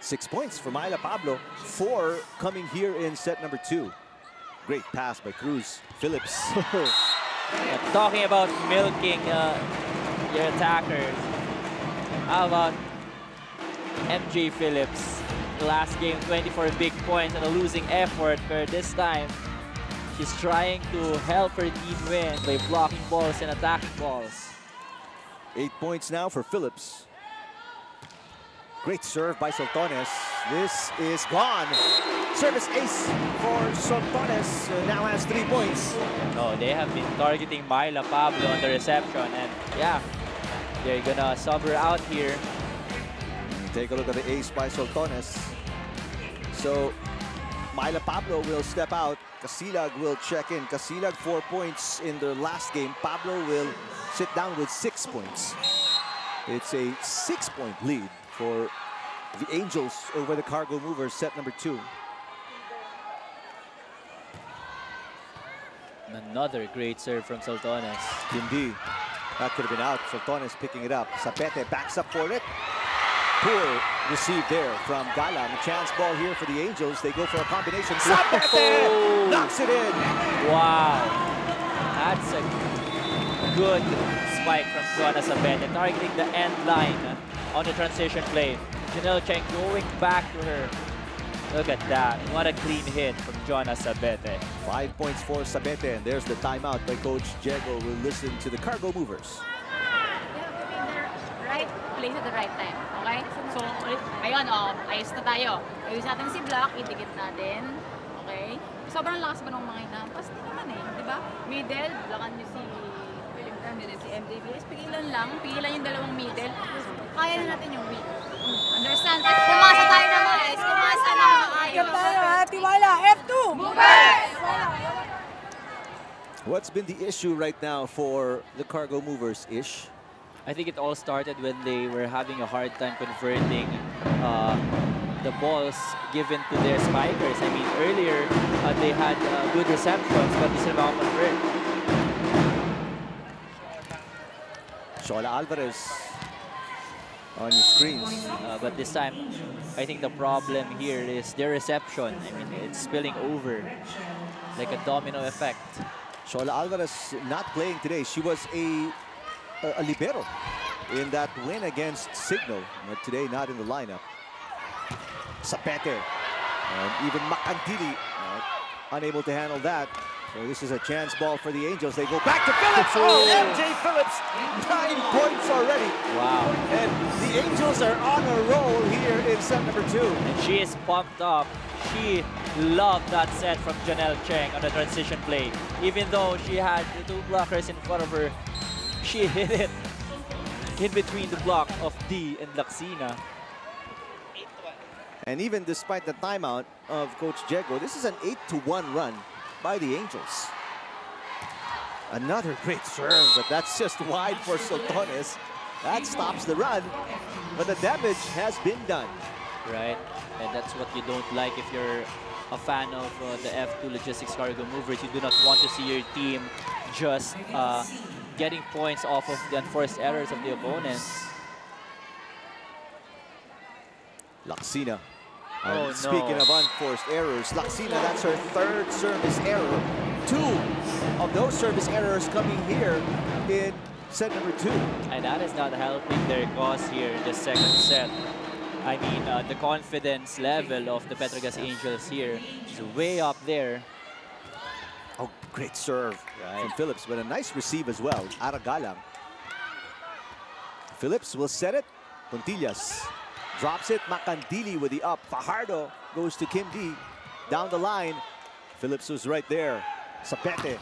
6 points for Myla Pablo. 4 coming here in set number 2. Great pass by Cruz. Phillips. Yeah, talking about milking your attackers. How about MJ Phillips? Last game, 24 big points and a losing effort, but this time she's trying to help her team win by blocking balls and attacking balls. 8 points now for Phillips. Great serve by Soltones. This is gone. Service ace for Soltones. Now has 3 points. Oh, they have been targeting Myla Pablo on the reception, and yeah, they're gonna sub her out here. Take a look at the ace by Soltones. So Myla Pablo will step out. Casilag will check in. Casilag 4 points in their last game. Pablo will sit down with 6 points. It's a 6-point lead for the Angels over the Cargo Movers, set number 2. Another great serve from Soltones. Hindi. That could have been out. Soltones picking it up. Sapete backs up for it. Poor receive there from Galam. A chance ball here for the Angels. They go for a combination. Sapete knocks it in. Wow. That's a good spike from Joanna Sapete, targeting the end line on the transition play. Janelle Cheng going back to her. Look at that. What a clean hit from Joanna Sapete. 5 points for Sapete. And there's the timeout by Coach Diego. We'll listen to the Cargo Movers. Right place at the right time. Okay? So, ayun, ayos na tayo. Ayos natin si Block, idikit natin. Okay? Sobrang lakas ba ng mga inahampas? Di naman eh, di ba? Middle, blockan niyo si MJBS. pigilan yung dalawang middle. Kaya na natin yung weak. Understand? Pumasa tayo ng maayos. Pumasa ng maayos. Tiwala, F2! What's been the issue right now for the Cargo Movers, Ish? I think it all started when they were having a hard time converting the balls given to their spikers. I mean, earlier they had good receptions, but they still don't convert. Shola Alvarez on your screens. But this time, I think the problem here is their reception. I mean, it's spilling over like a domino effect. Shola Alvarez not playing today. She was a libero in that win against Signal, but today not in the lineup. Sapete and even Macantili unable to handle that. So this is a chance ball for the Angels. They go back to Phillips. Oh, MJ Phillips, 9 points already. Wow. And the Angels are on a roll here in set number 2. And she is pumped up. She loved that set from Janelle Cheng on the transition play. Even though she had the 2 blockers in front of her, she hit it in between the block of D and Laksina. And even despite the timeout of Coach Diego, this is an 8-1 run by the Angels. Another great serve, but that's just wide for Sultones. That stops the run, but the damage has been done. Right, and that's what you don't like if you're a fan of the F2 Logistics Cargo Movers. You do not want to see your team just getting points off of the unforced errors of the opponents. Laxina. Oh, Speaking no. of unforced errors, Laxina, that's her third service error. 2 of those service errors coming here in set number 2. And that is not helping their cause here in the second set. I mean, the confidence level of the Petro Gazz Angels here is way up there. Oh, great serve from Phillips, but a nice receive as well. Aragalang. Phillips will set it. Puntillas drops it. Macandili with the up. Fajardo goes to Kim D. Down the line. Phillips was right there. Sapete.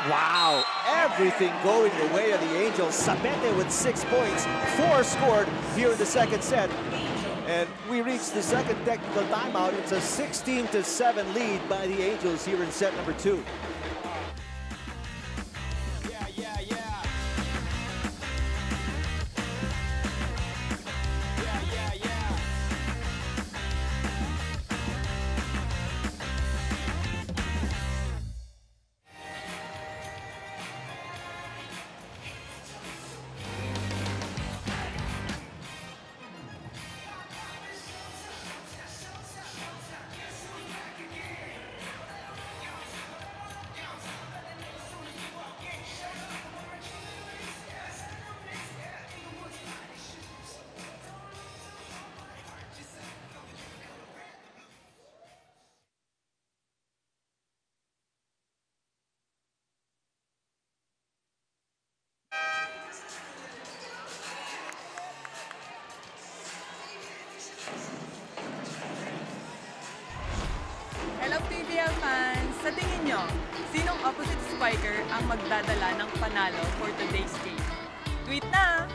Wow, everything going the way of the Angels. Sapete with 6 points. 4 scored here in the second set. And we reach the second technical timeout. It's a 16-7 lead by the Angels here in set number 2. Hello PVL fans! Sa tingin nyo, sinong opposite spiker ang magdadala ng panalo for today's game? Tweet na!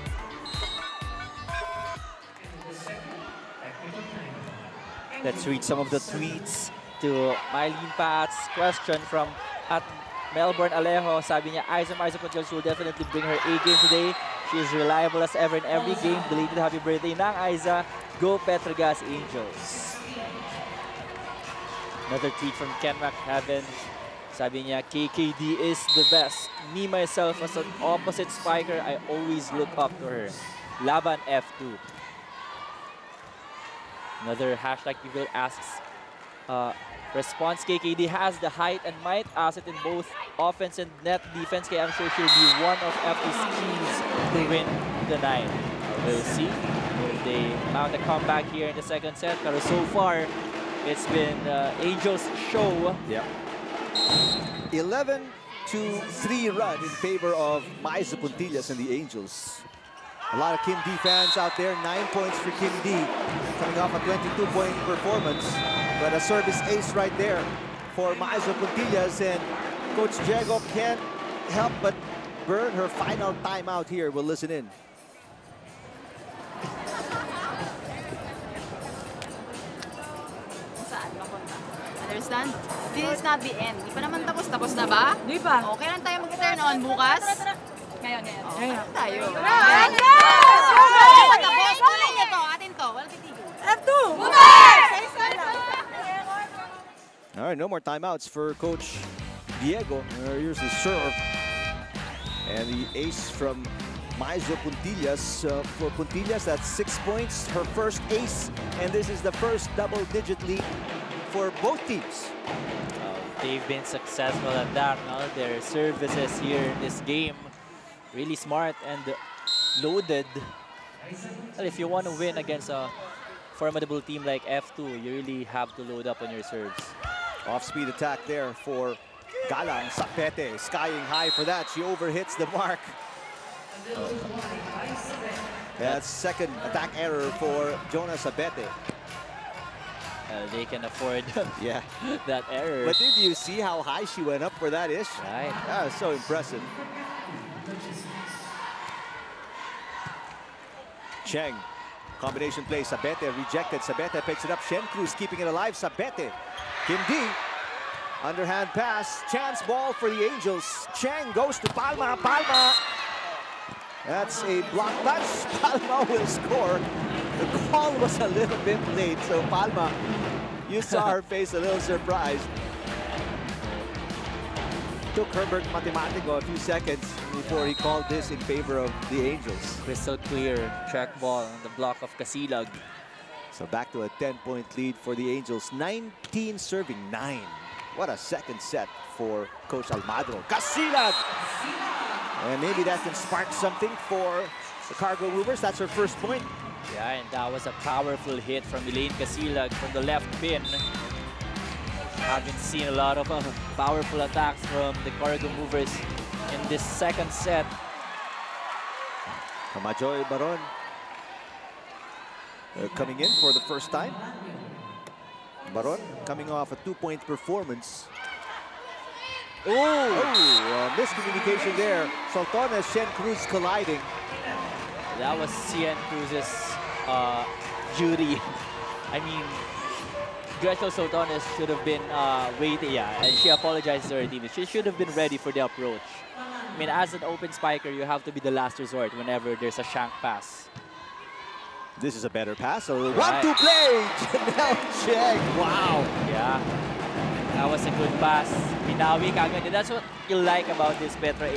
Let's read some of the tweets to Mylene Pat's question from at Melbourne Alejo. Sabi niya, Aiza Puntillas will definitely bring her A game today. She is reliable as ever in every game. Belated happy birthday ng Aiza. Go Petro Gazz Angels. Another tweet from Ken McHaven. Sabi niya, KKD is the best. Me, myself, as an opposite spiker, I always look up to her. Laban F2. Another hashtag PVL asks, response, KKD has the height and might asset in both offense and net defense. Kaya I'm sure she'll be one of F2's keys to win the night. We'll see if they mount a comeback here in the second set. But so far, it's been Angels' show. Yeah. 11-3 run in favor of Maiza Puntillas and the Angels. A lot of Kim D fans out there. 9 points for Kim D, coming off a 22-point performance. But a service ace right there for Maiza Puntillas, and Coach Diego can't help but burn her final timeout here. We'll listen in. Understand? This is not the end. Di pa naman tapos. Tapos na ba? Di pa. Okay lang tayo mag-turn on bukas? Ngayon. Ngayon. Tayo. Yes! Tapos, tuloy niya to. Atin to. Walang titigil. F2! All right, no more timeouts for Coach Diego. Here's the serve. And the ace from Maiza Puntillas. For Puntillas, that's 6 points. Her first ace. And this is the first double-digit lead for both teams. They've been successful at that. No? Their services here in this game, really smart and loaded. Well, if you want to win against a formidable team like F2, you really have to load up on your serves. Off-speed attack there for Galang. Sapete skying high for that. She overhits the mark. That's second attack error for Jonas Sapete. They can afford Yeah. that error. But did you see how high she went up for that ish? Right. That was so impressive. Cheng, combination play. Sabete rejected. Sabete picks it up. Shen Cruz keeping it alive. Sabete. Kim D. Underhand pass, chance ball for the Angels. Cheng goes to Palma, Palma. That's a block touch. Palma will score. The call was a little bit late, so Palma, you saw her face a little surprised. Took Herbert Matematico a few seconds before he called this in favor of the Angels. Crystal clear track ball on the block of Casilag. So back to a 10-point lead for the Angels. 19 serving 9. What a second set for Coach Almagro. Casilag! And maybe that can spark something for the Cargo Movers. That's her first point. Yeah, and that was a powerful hit from Elaine Casilag from the left pin. Haven't seen a lot of powerful attacks from the Cargo Movers in this second set. Kamajoy Baron coming in for the first time. Baron coming off a 2-point performance. Oh, miscommunication there. Sultanes, Shen Cruz colliding. That was Shen Cruz's duty. I mean, Gretchen Sultanes should have been waiting, yeah, and she apologized to her team. She should have been ready for the approach. I mean, as an open spiker, you have to be the last resort whenever there's a shank pass. This is a better pass. So 1-2 play. Janelle Cheng. Wow. Yeah. That was a good pass. Minawi kagad. That's what you like about this Petro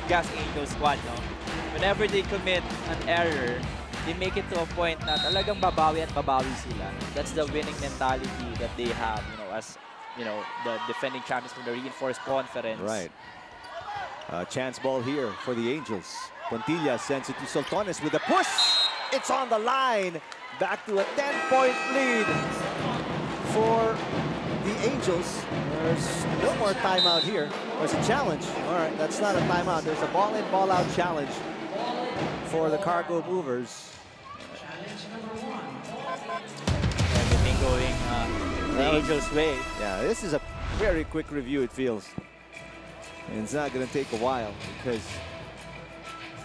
Gazz Angels squad, no? Whenever they commit an error, they make it to a point na talagang babawi at babawi sila. That's the winning mentality that they have, you know, as you know, the defending champions from the reinforced conference. Right. Chance ball here for the Angels. Pontilla sends it to Sultanes with a push. It's on the line. Back to a 10-point lead for the Angels. There's no more timeout here. There's a challenge. All right, that's not a timeout. There's a ball-in, ball-out challenge for the Cargo Movers. Everything going the Angels' way. Yeah, this is a very quick review, it feels. And it's not going to take a while because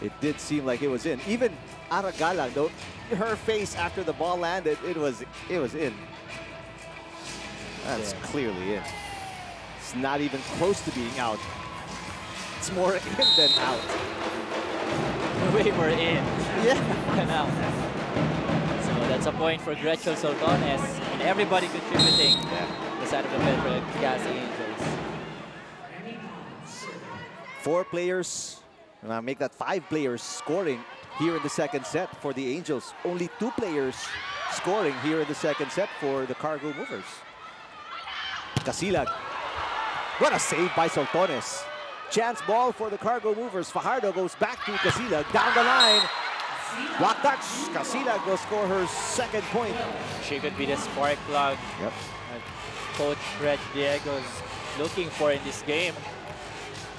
it did seem like it was in. Even Aragala, though, her face after the ball landed, it was in. That's clearly in. It's not even close to being out. It's more in than out. Way more in. Yeah. Than out. So that's a point for Gretchen Sultanes. And everybody contributing the side of the Petro Gazz Angels. 4 players, and I'll make that 5 players scoring here in the second set for the Angels. Only 2 players scoring here in the second set for the Cargo Movers. Casilag. What a save by Sultanes. Chance ball for the Cargo Movers. Fajardo goes back to Casilag. Down the line. Block touch. Casilag will score her second point. She could be the spark plug. Yep. Coach Reg Diego's looking for in this game.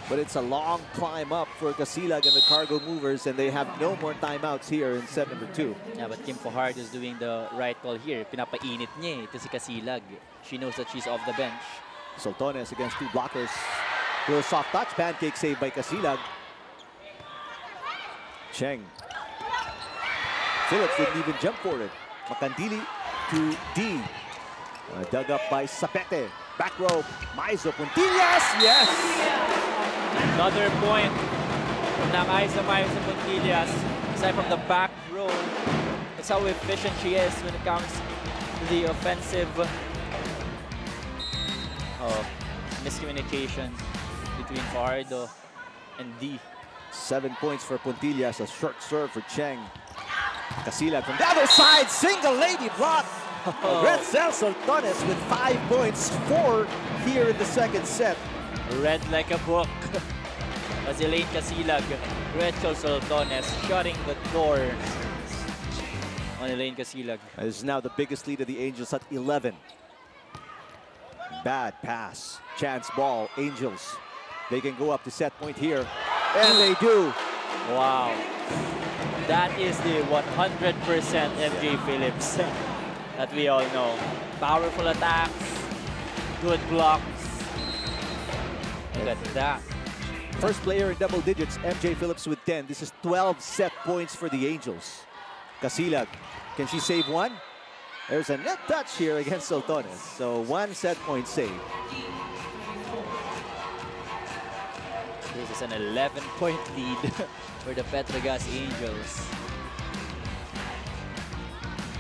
But it's a long climb up for Casilag and the Cargo Movers, and they have no more timeouts here in set number 2. Yeah, but Kim Fajardo is doing the right call here. Pinapainit niya ito si Casilag. She knows that she's off the bench. Sultanes against 2 blockers. Little soft touch, pancake save by Casilag. Cheng. Phillips didn't even jump for it. Macandili to D. Dug up by Sapete. Back row, Maizo Puntillas, yes! Another point from Aiza Maizo Puntillas. Aside from the back row, that's how efficient she is when it comes to the offensive miscommunication between Fajardo and D. 7 points for Puntillas, a short serve for Cheng. Casilag from the other side, single lady block. Red Cell Sultanes with 5 points, 4 here in the second set. Read like a book. As Elaine Casilag, Rachel Sultanes shutting the door on Elaine Casilag. This is now the biggest lead of the Angels at 11. Bad pass, chance ball, Angels. They can go up to set point here, and they do. Wow. That is the 100% MJ Phillips that we all know. Powerful attacks, good blocks. Look at that. First player in double digits, MJ Phillips with 10. This is 12 set points for the Angels. Casilag, can she save one? There's a net touch here against Sultanes. So 1 set point save. This is an 11-point lead for the Petro Gazz Angels.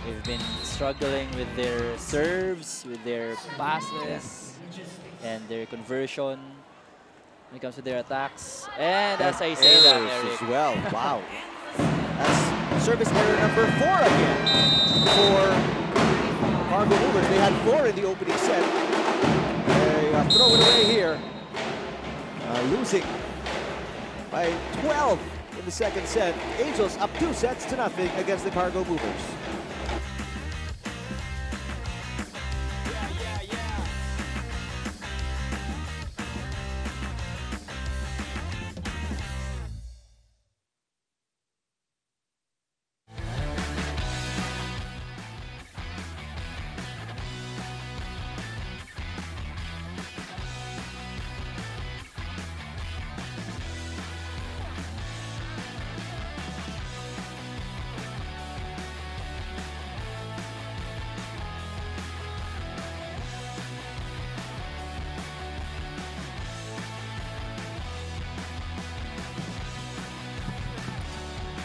They've been struggling with their serves, with their passes, and their conversion when it comes to their attacks. And as I say that, Eric, as well. Wow. That's service error number 4 again for Cargo Movers. They had 4 in the opening set. They throw it away here. Losing by 12 in the second set. Angels up 2-0 against the Cargo Movers.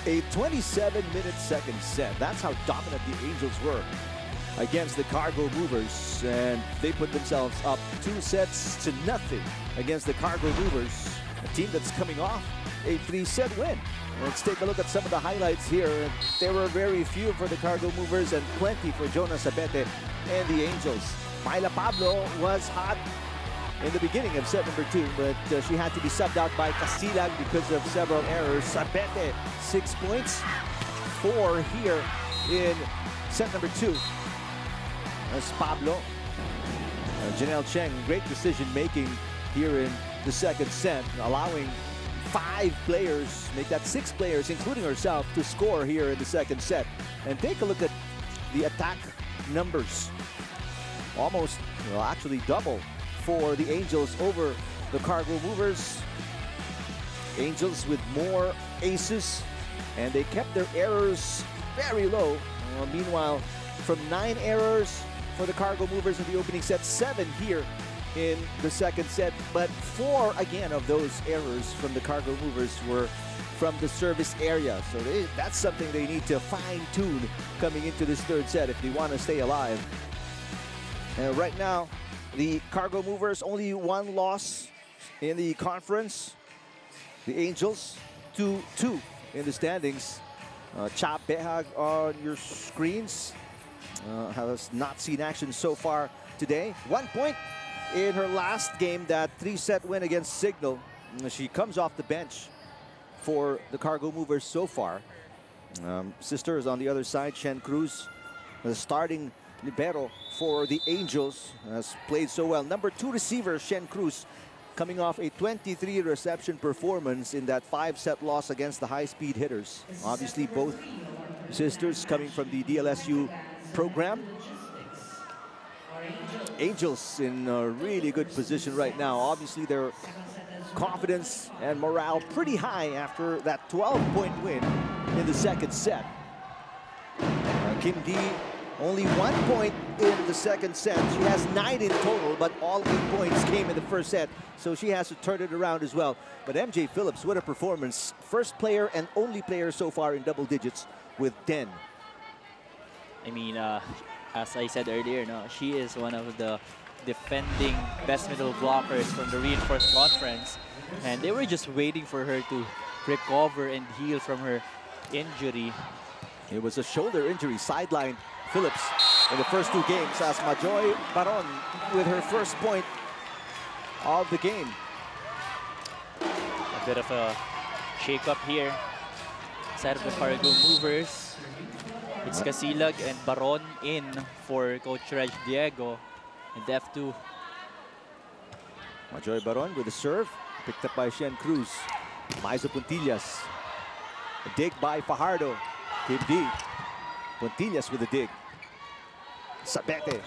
A 27-minute second set. That's how dominant the Angels were against the Cargo Movers. And they put themselves up 2-0 against the Cargo Movers, a team that's coming off a 3-set win. Let's take a look at some of the highlights here. There were very few for the Cargo Movers and plenty for Jonas Abete and the Angels. Myla Pablo was hot in the beginning of set number 2, but she had to be subbed out by Casilag because of several errors. Abete, 6 points, 4 here in set number 2. As Pablo, Janelle Cheng, great decision making here in the second set, allowing 5 players, make that 6 players, including herself, to score here in the second set. And take a look at the attack numbers. Almost, well, actually double for the Angels over the Cargo Movers. Angels with more aces, and they kept their errors very low. Meanwhile, from 9 errors for the Cargo Movers in the opening set, 7 here in the second set, but 4 again of those errors from the Cargo Movers were from the service area. So that's something they need to fine-tune coming into this third set if they want to stay alive. And right now, the Cargo Movers only 1 loss in the conference. The Angels 2-2 in the standings. Cha Behag on your screens has not seen action so far today. 1 point in her last game, that 3-set win against Signal. She comes off the bench for the Cargo Movers so far. Sisters on the other side, Shen Cruz, the starting libero for the Angels, has played so well. Number 2 receiver, Shen Cruz, coming off a 23 reception performance in that 5-set loss against the high-speed hitters. Obviously, both sisters coming from the DLSU program. Angels in a really good position right now. Obviously, their confidence and morale pretty high after that 12-point win in the second set. Kim D, only 1 point in the second set. She has 9 in total, but all 8 points came in the first set, so she has to turn it around as well. But MJ Phillips, what a performance. First player and only player so far in double digits with 10. I mean, as I said earlier, no, she is one of the defending best middle blockers from the reinforced conference, and they were just waiting for her to recover and heal from her injury. It was a shoulder injury, sidelined Phillips in the first 2 games, as Majoy Baron with her first point of the game. A bit of a shake-up here side of the Cargo Movers. It's Casilag and Baron in for Coach Reg Diego in the F2. Majoy Baron with the serve, picked up by Shen Cruz. Maiza Puntillas. A dig by Fajardo. Kim D. Puntillas with a dig. Sabete.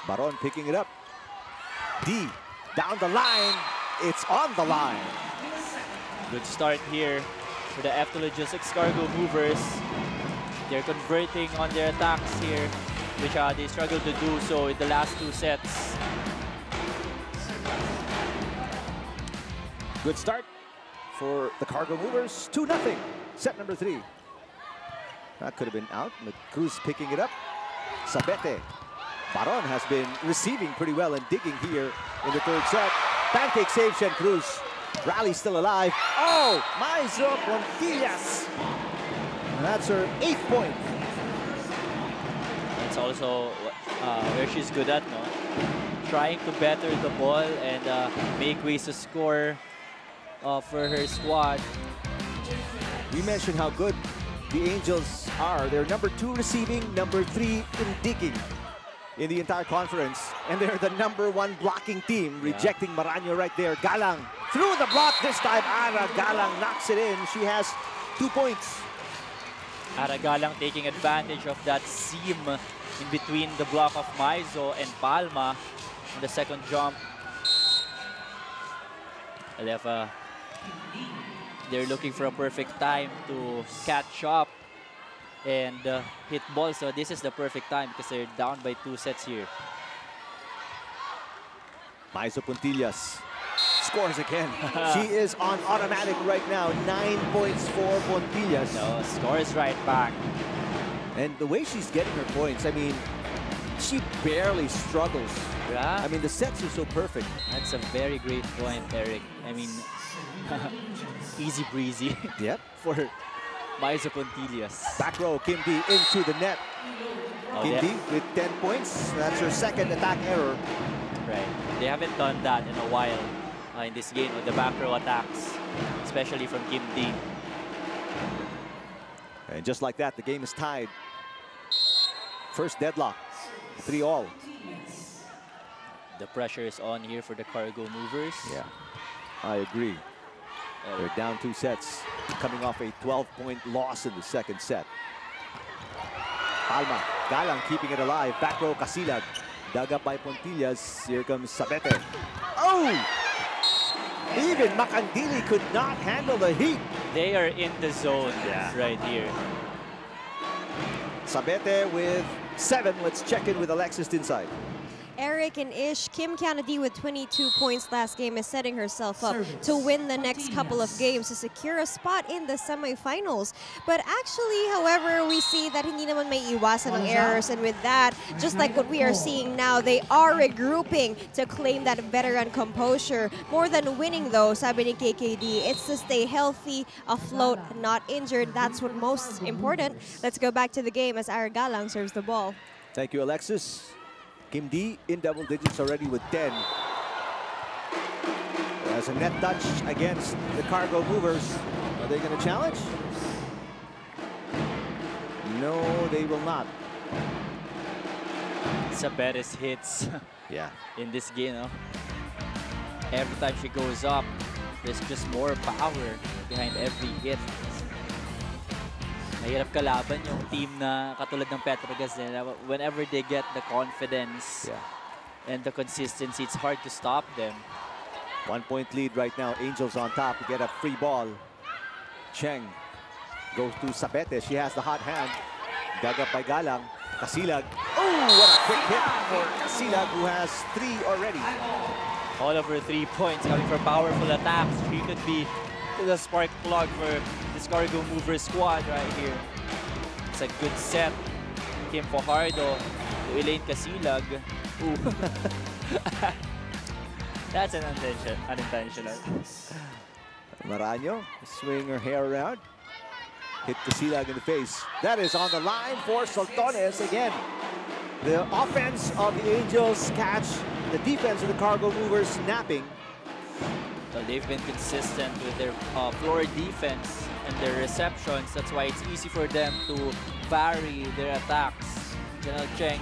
Baron picking it up. D. Down the line. It's on the line. Good start here for the F2 Logistics Cargo Movers. They're converting on their attacks here, which they struggled to do so in the last 2 sets. Good start for the Cargo Movers. 2-0. Set number 3. That could have been out, but Cruz picking it up. Sabete. Baron has been receiving pretty well and digging here in the third set. Pancake save, Shen Cruz. Rally still alive. Oh, Maizo Pontillas. And that's her 8th point. That's also where she's good at, no? Trying to better the ball and make ways to score for her squad. We mentioned how good the Angels are. They're number 2 receiving, number 3 in digging in the entire conference. And they're the number 1 blocking team, rejecting Maraño right there. Galang through the block this time. Ara Galang knocks it in. She has 2 points. Ara Galang taking advantage of that seam in between the block of Maizo and Palma on the second jump. Alefa, they're looking for a perfect time to catch up and hit ball. So this is the perfect time because they're down by 2 sets here. Maizo Pontillas scores again. She is on automatic right now. 9 points for Pontillas. No, scores right back. And the way she's getting her points, I mean, she barely struggles. Yeah. I mean, the sets are so perfect. That's a very great point, Eric. I mean, easy breezy. Yep. For Maizo Pontillas. Back row, Kim D into the net. Oh, Kim yeah. D with 10 points. That's her 2nd attack error. Right. They haven't done that in a while in this game with the back row attacks, especially from Kim D. And just like that, the game is tied. First deadlock, 3-all. The pressure is on here for the Cargo Movers. Yeah, I agree. They're down 2 sets, coming off a 12-point loss in the 2nd set. Palma, Galang keeping it alive. Back row, Casilag. Dug up by Pontillas. Here comes Sabete. Oh! Even Macandili could not handle the heat. They are in the zone right here. Sabete with 7. Let's check in with Alexis inside. Eric and Ish, Kim Kennedy with 22 points last game is setting herself up to win the next couple of games to secure a spot in the semifinals. But actually, however, we see that hindi naman may iwasan ng errors, and with that, just like what we are seeing now, they are regrouping to claim that veteran composure. More than winning though, sabi ni KKD, it's to stay healthy, afloat, not injured. That's what most important. Let's go back to the game as Ara Galang serves the ball. Thank you, Alexis. Kim D in double digits already with 10. As a net touch against the Cargo Movers. Are they going to challenge? No, they will not. Sabete's hits in this game. No? Every time she goes up, there's just more power behind every hit. Mahirap kalaban yung team na katulad ng Petro Gazz. Whenever they get the confidence and the consistency, it's hard to stop them. 1-point lead right now. Angels on top to get a free ball. Cheng goes to Sabete. She has the hot hand. Dug up by Galang. Casilag. Oh, what a quick hit for Casilag, who has 3 already. All of her 3 points coming from powerful attacks. She could be the spark plug for this Cargo Mover squad right here. It's a good set. Kim Fajardo to Elaine Casilag. Ooh. That's an unintentional. Maraño swing her hair around. Hit Casilag in the face. That is on the line for Soltones again. The offense of the Angels catch the defense of the Cargo Movers napping. So they've been consistent with their floor defense and their receptions. That's why it's easy for them to vary their attacks. Cheng,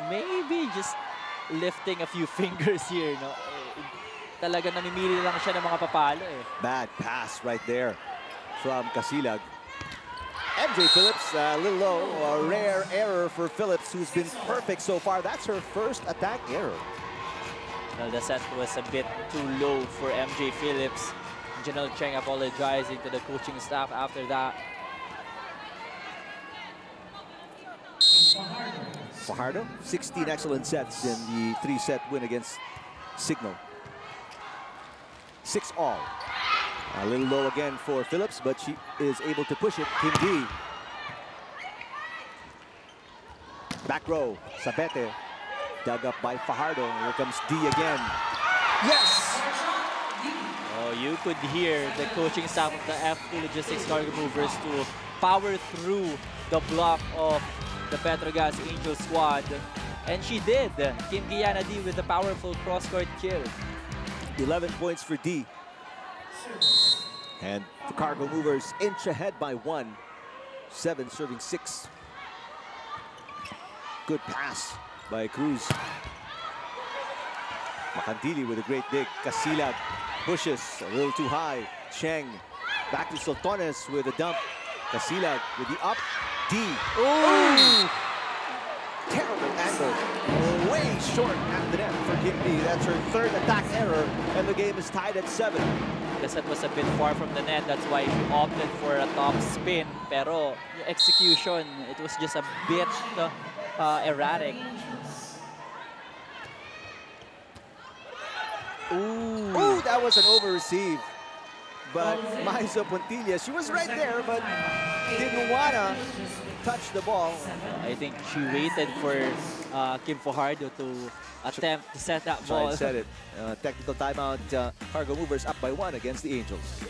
maybe just lifting a few fingers here. Talaga namimili lang siya ng mga papalo eh. Bad pass right there from Casilag. MJ Phillips, a little low, a rare error for Phillips, who's been perfect so far. That's her first attack error. Well, the set was a bit too low for MJ Phillips. Janelle Cheng apologizing to the coaching staff after that. Fajardo, 16 excellent sets in the 3-set win against Signal. 6-all. A little low again for Phillips, but she is able to push it. Kim D. Back row, Sabete. Dug up by Fajardo. Here comes D again. Yes! Oh, you could hear the coaching staff of the F2 Logistics Cargo Movers to power through the block of the Petro Gazz Angels squad. And she did. Kim Guyana D with a powerful cross-court kill. 11 points for D. And the Cargo Movers inch ahead by 1. 7 serving 6. Good pass by Cruz. Macandili with a great dig. Casilag pushes a little too high. Cheng back to Soltones with a dump. Casilag with the up. D. Oh! Terrible angle. Way short at the net for Kim D. That's her third attack error, and the game is tied at 7. Because that was a bit far from the net, that's why she opted for a top spin. Pero yung execution, it was just a bit erratic. Ooh, that was an over-receive. But Maiza Puntilla, she was right there, but didn't wanna touch the ball. I think she waited for Kim Fajardo to attempt to set that ball. I said it. Technical timeout. Cargo Movers up by 1 against the Angels.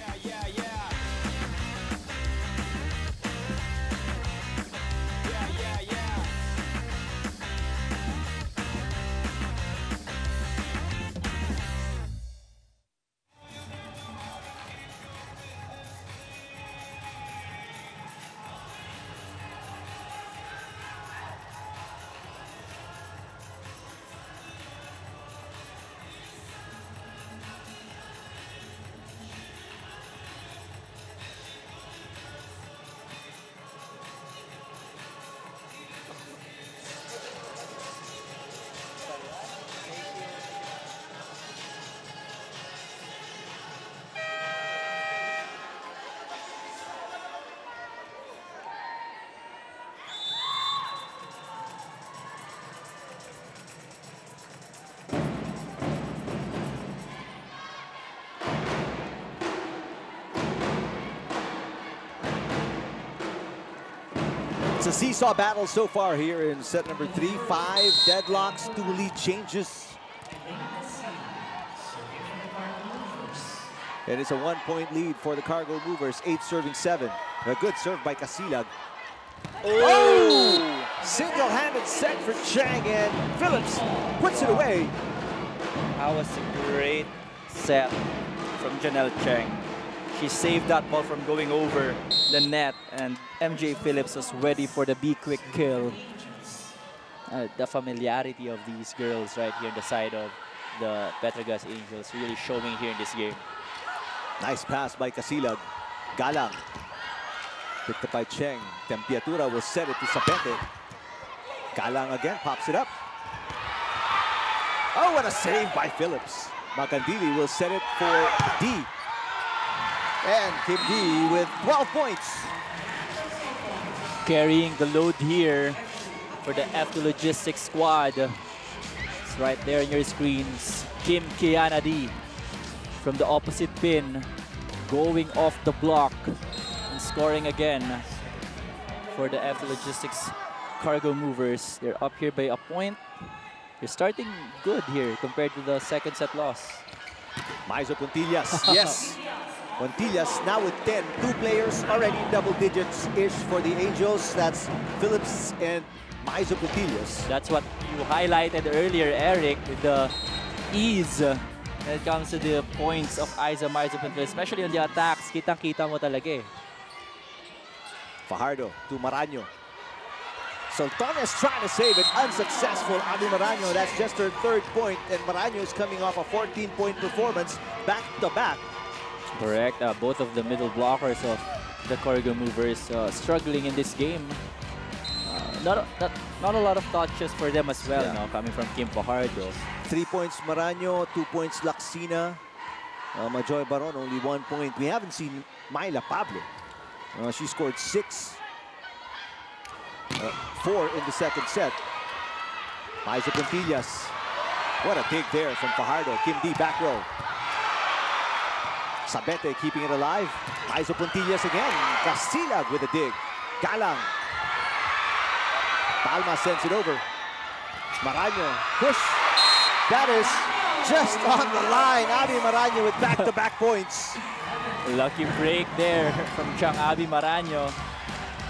It's a seesaw battle so far here in set number 3. 5 deadlocks, 2 lead changes. And it's a 1-point lead for the Cargo Movers, 8 serving 7. A good serve by Casilag. Oh! Single-handed set for Chang, and Phillips puts it away. That was a great set from Janelle Cheng. She saved that ball from going over the net, and MJ Phillips was ready for the be-quick kill. The familiarity of these girls right here on the side of the Petro Gazz Angels really showing here in this game. Nice pass by Casilag. Galang. Picked up by Cheng. Tempiatura will set it to Sapete. Galang again, pops it up. Oh, what a save by Phillips. Macandili will set it for D. And Kim D with 12 points. Carrying the load here for the F2 Logistics squad. It's right there on your screens. Kim Kiana D from the opposite pin, going off the block and scoring again for the F2 Logistics Cargo Movers. They're up here by a point. They're starting good here compared to the second set loss. Maizo Puntillas, yes. Puntillas now with 10. 2 players already in double digits-ish for the Angels. That's Phillips and Maizo Puntillas. That's what you highlighted earlier, Eric, with the ease when it comes to the points of Aiza Maizo Puntillas, especially on the attacks. Kitang-kita mo talaga eh. Fajardo to Maraño. Soltones trying to save it, unsuccessful. Abi Maraño, that's just her 3rd point, and Maraño is coming off a 14-point performance back-to-back. Correct. Both of the middle blockers of the Cargo Movers struggling in this game. Not a lot of touches for them as well, Yeah. coming from Kim Fajardo. 3 points Maraño, 2 points Laxina. Majoy Baron, only 1 point. We haven't seen Myla Pablo. She scored 6. 4 in the second set. Maiza Puntillas. What a dig there from Fajardo. Kim D back row. Sabete keeping it alive. Aizo Puntillas again. Casilag with a dig. Galang. Palma sends it over. Maraño, push. That is just on the line. Abby Maraño with back-to-back points. Lucky break there from Chang Abby Maraño.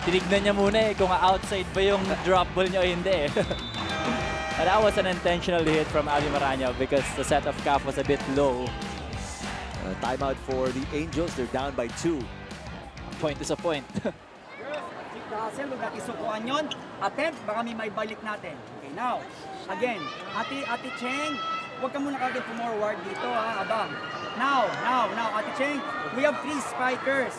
Tinignan niya muna kung outside ba yung drop ball niya o hindi. But that was an intentional hit from Abby Maraño because the set of cap was a bit low. Timeout for the Angels. They're down by 2. Point is a point. Keep the hustle, huwag natin sukuan yun. Attempt, baka may balik natin. Okay, now, again, Ate Cheng, huwag ka muna kagad forward dito, ha, abang. Now, Ate Cheng, we have 3 spikers.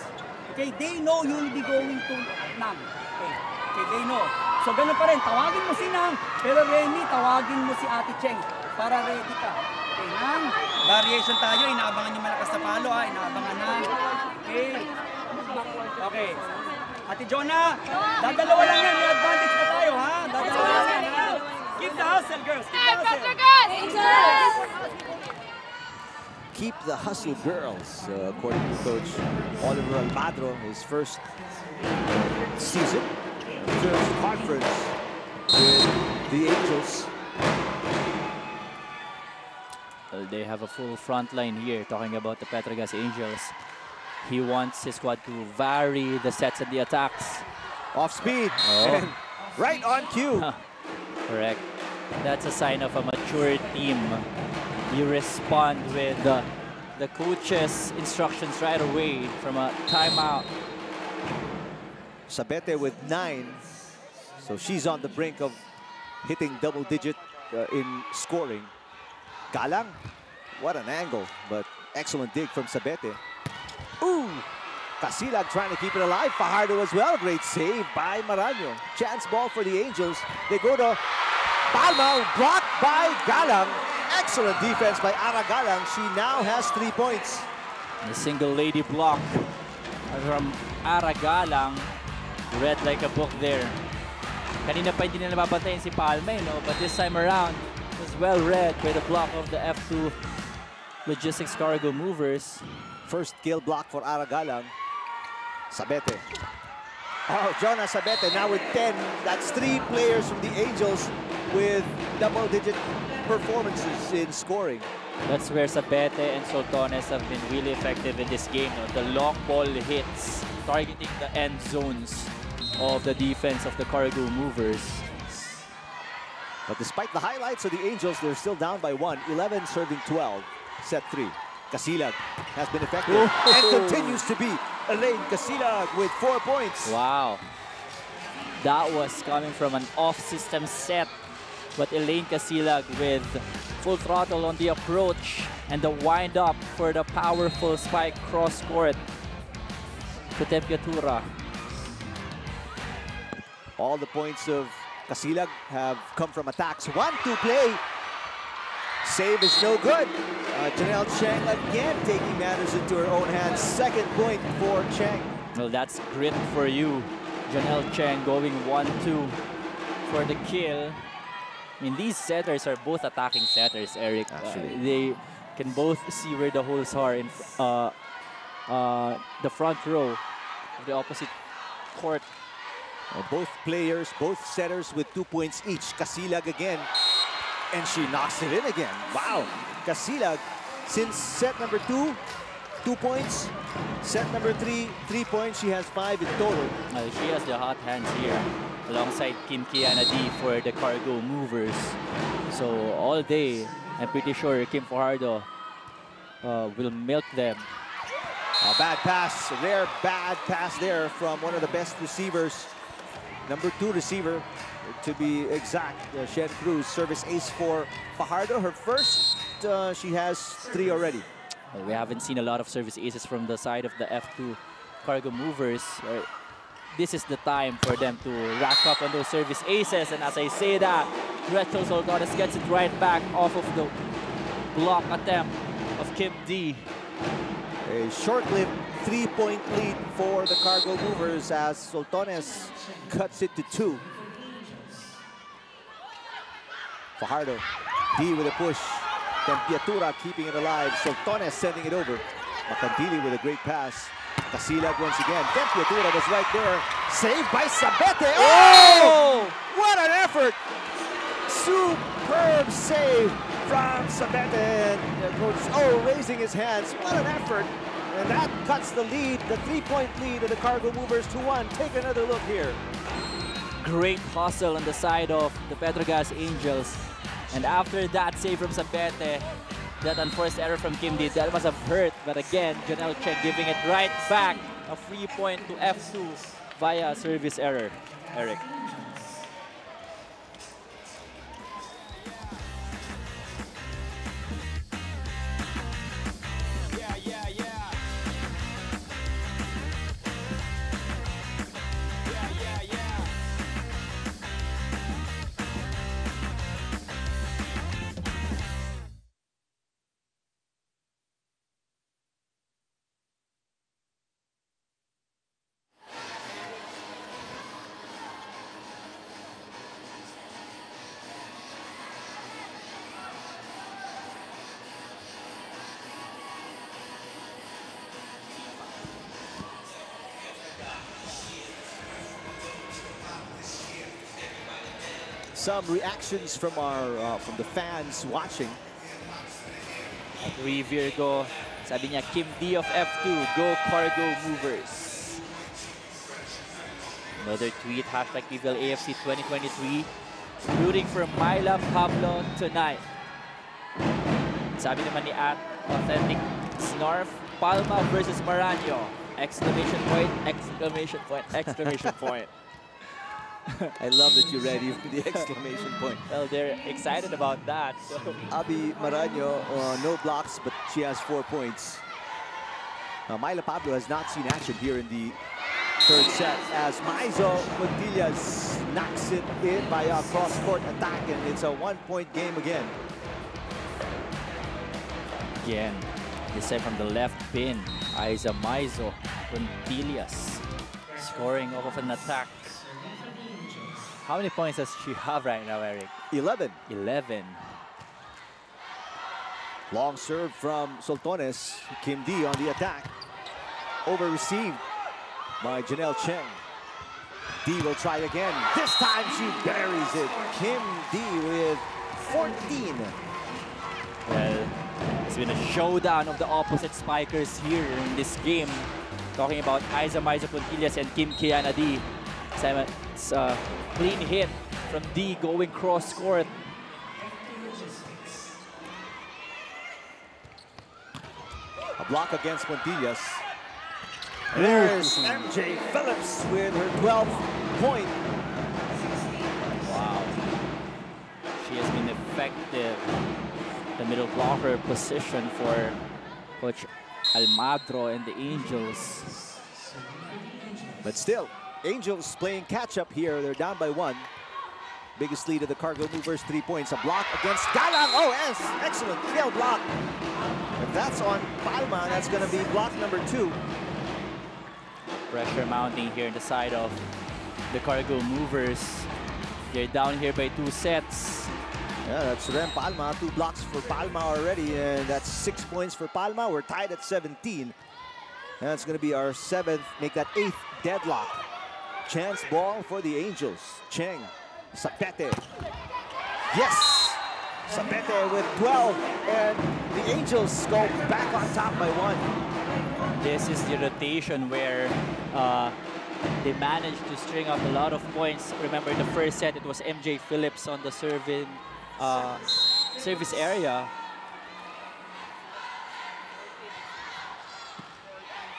Okay, they know you'll be going to Nang. Okay, they know. So, ganun pa rin, tawagin mo si Nang, pero Remy, tawagin mo si Ate Cheng para ready ka. Okay, Nang, variation tayo, inaabangan yung malakas na palo, ha, inaabangan na. Okay. Ate Jonah, dadalawa lang yan, may advantage pa tayo, ha? Dadalawa lang yan, ha? Keep the hustle, girls, keep the hustle. Petro Gazz! Keep the hustle, girls, according to Coach Oliver Almadro, his first season, first conference with the Angels. Well, they have a full front line here, talking about the Petro Gazz Angels. He wants his squad to vary the sets and the attacks. Off speed, and right on cue. Correct. That's a sign of a mature team. You respond with the coach's instructions right away from a timeout. Sabete with 9, so she's on the brink of hitting double-digit in scoring. Galang, what an angle, but excellent dig from Sabete. Ooh, Casilag trying to keep it alive. Fajardo as well, great save by Maraño. Chance ball for the Angels. They go to Palma, blocked by Galang. Excellent defense by Ara Galang. She now has 3 points. A single lady block from Ara Galang. Read like a book there. Kanina pa hindi nila nababantayan si Palma, no? But this time around, it was well read by the block of the F2 Logistics Cargo Movers. First kill block for Ara Galang. Sabete. Oh, Jonah Sabete now with 10. That's 3 players from the Angels with double-digit performances in scoring. That's where Sabete and Soltones have been really effective in this game. No? The long ball hits, targeting the end zones of the defense of the Cargo Movers. But despite the highlights of the Angels, they're still down by 1. 11 serving 12. Set 3. Casilag has been effective and continues to be. Elaine Casilag with 4 points. Wow. That was coming from an off-system set. But Elaine Casilag with full throttle on the approach and the wind-up for the powerful spike cross-court to Tempiatura. All the points of Casilag have come from attacks. 1-2 play. Save is no good. Janelle Cheng again taking matters into her own hands. Second point for Cheng. Well, that's grit for you. Janelle Cheng going 1-2 for the kill. I mean, these setters are both attacking setters, Eric. Actually. They can both see where the holes are in the front row of the opposite court. Both players, both setters with 2 points each. Casilag again. And she knocks it in again. Wow. Casilag, since set number 2, 2 points. Set number 3, 3 points. She has 5 in total. She has the hot hands here, alongside Kim Kiana D for the Cargo Movers. So all day, I'm pretty sure Kim Fajardo will milk them. A bad pass, a rare bad pass there from one of the best receivers. Number 2 receiver, to be exact, Shen Cruz, service ace for Fajardo. Her first, she has 3 already. Well, we haven't seen a lot of service aces from the side of the F2 Cargo Movers. This is the time for them to rack up on those service aces. And as I say that, Gretel Soldadas gets it right back off of the block attempt of Kim D. A short-lived 3-point lead for the Cargo Movers as Soltones cuts it to 2. Fajardo, D with a push. Tempiatura keeping it alive. Soltones sending it over. Macandili with a great pass. Casilag once again. Temperatura was right there. Saved by Sabete. Oh! What an effort! Superb save from Sabete. And Coach O raising his hands. What an effort! And that cuts the lead, the 3-point lead of the Cargo Movers to 1. Take another look here. Great hustle on the side of the Petro Gazz Angels. And after that save from Sabete, that unforced error from Kim D, that must have hurt. But again, Janelle Cheng giving it right back. A free point to F2 via service error. Eric. Some reactions from our from the fans watching. Rui Virgo, sabi niya, Kim D of F2, go Cargo Movers. Another tweet, hashtag PVL AFC 2023, rooting for Myla Pablo tonight. Sabi naman ni Authentic Snarf, Palma versus Maranyo, exclamation point, exclamation point, exclamation point. I love that you read even the exclamation point. Well, they're excited about that. So. Abi Maranyo, no blocks, but she has 4 points. Myla Pablo has not seen action here in the third set as Maizo Montillas knocks it in by a cross-court attack, and it's a 1-point game again. Again, this time from the left pin, Aiza Maizo Montillas scoring off of an attack. How many points does she have right now, Eric? 11. 11. Long serve from Soltones. Kim D on the attack. Over received by Janelle Cheng. D will try again. This time she buries it. Kim D with 14. Well, it's been a showdown of the opposite spikers here in this game. Talking about Aiza Maizo Puntillas and Kim Kiana D. It's a clean hit from D going cross-court. A block against Montillas. There's MJ Phillips with her 12th point. Wow. She has been effective. The middle blocker position for Coach Almadro and the Angels. But still, Angels playing catch-up here. They're down by 1. Biggest lead of the Cargo Movers, 3 points. A block against Galang. Oh, yes, excellent tail block. If that's on Palma, that's going to be block number 2. Pressure mounting here on the side of the Cargo Movers. They're down here by 2 sets. Yeah, that's Rem Palma. 2 blocks for Palma already, and that's 6 points for Palma. We're tied at 17. And that's going to be our 7th, make that 8th deadlock. Chance ball for the Angels. Cheng, Sapete. Yes! Sapete with 12, and the Angels go back on top by 1. This is the rotation where they managed to string up a lot of points. Remember, in the first set, it was MJ Phillips on the service area.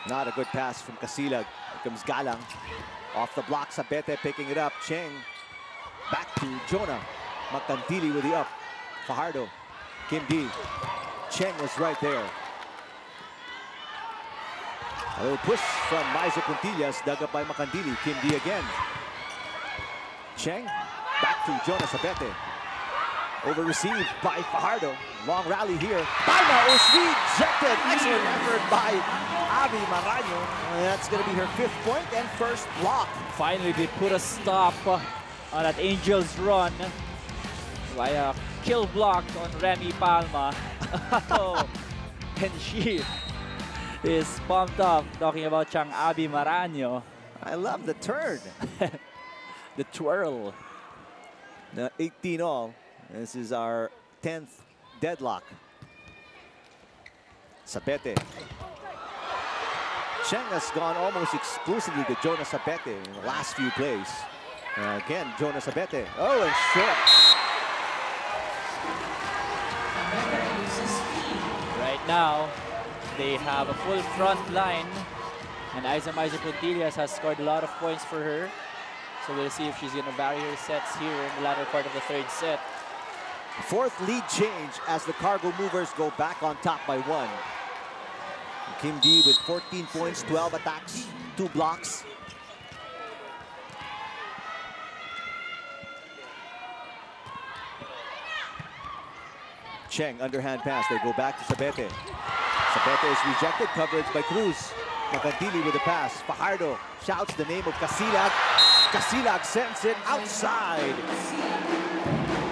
Not a good pass from Casilag. Here comes Galang. Off the block, Sabete picking it up. Cheng. Back to Jonah. Macandili with the up. Fajardo. Kim D. Cheng was right there. A little push from Maizo Puntillas. Dug up by Macandili. Kim D again. Cheng. Back to Jonah Sabete. Over received by Fajardo. Long rally here. Palma is rejected. Excellent effort by Abi Maranyo. That's going to be her 5th point and 1st block. Finally, they put a stop on that Angels run via kill block on Remy Palma. Oh, and she is pumped up talking about Chang Abi Maraño. I love the turn. The twirl. Now 18 all. This is our 10th deadlock. Sabete. Cheng has gone almost exclusively to Jonas Sabete in the last few plays. Again, Jonas Sabete. Oh, and short. Right now, they have a full front line. And Aiza Puntillas has scored a lot of points for her. So we'll see if she's going to vary her sets here in the latter part of the third set. Fourth lead change as the Cargo Movers go back on top by 1. Kim D with 14 points, 12 attacks, 2 blocks. Cheng, underhand pass. They go back to Sabete. Sabete is rejected. Coverage by Cruz. Macandili with the pass. Fajardo shouts the name of Casilag. Casilag sends it outside.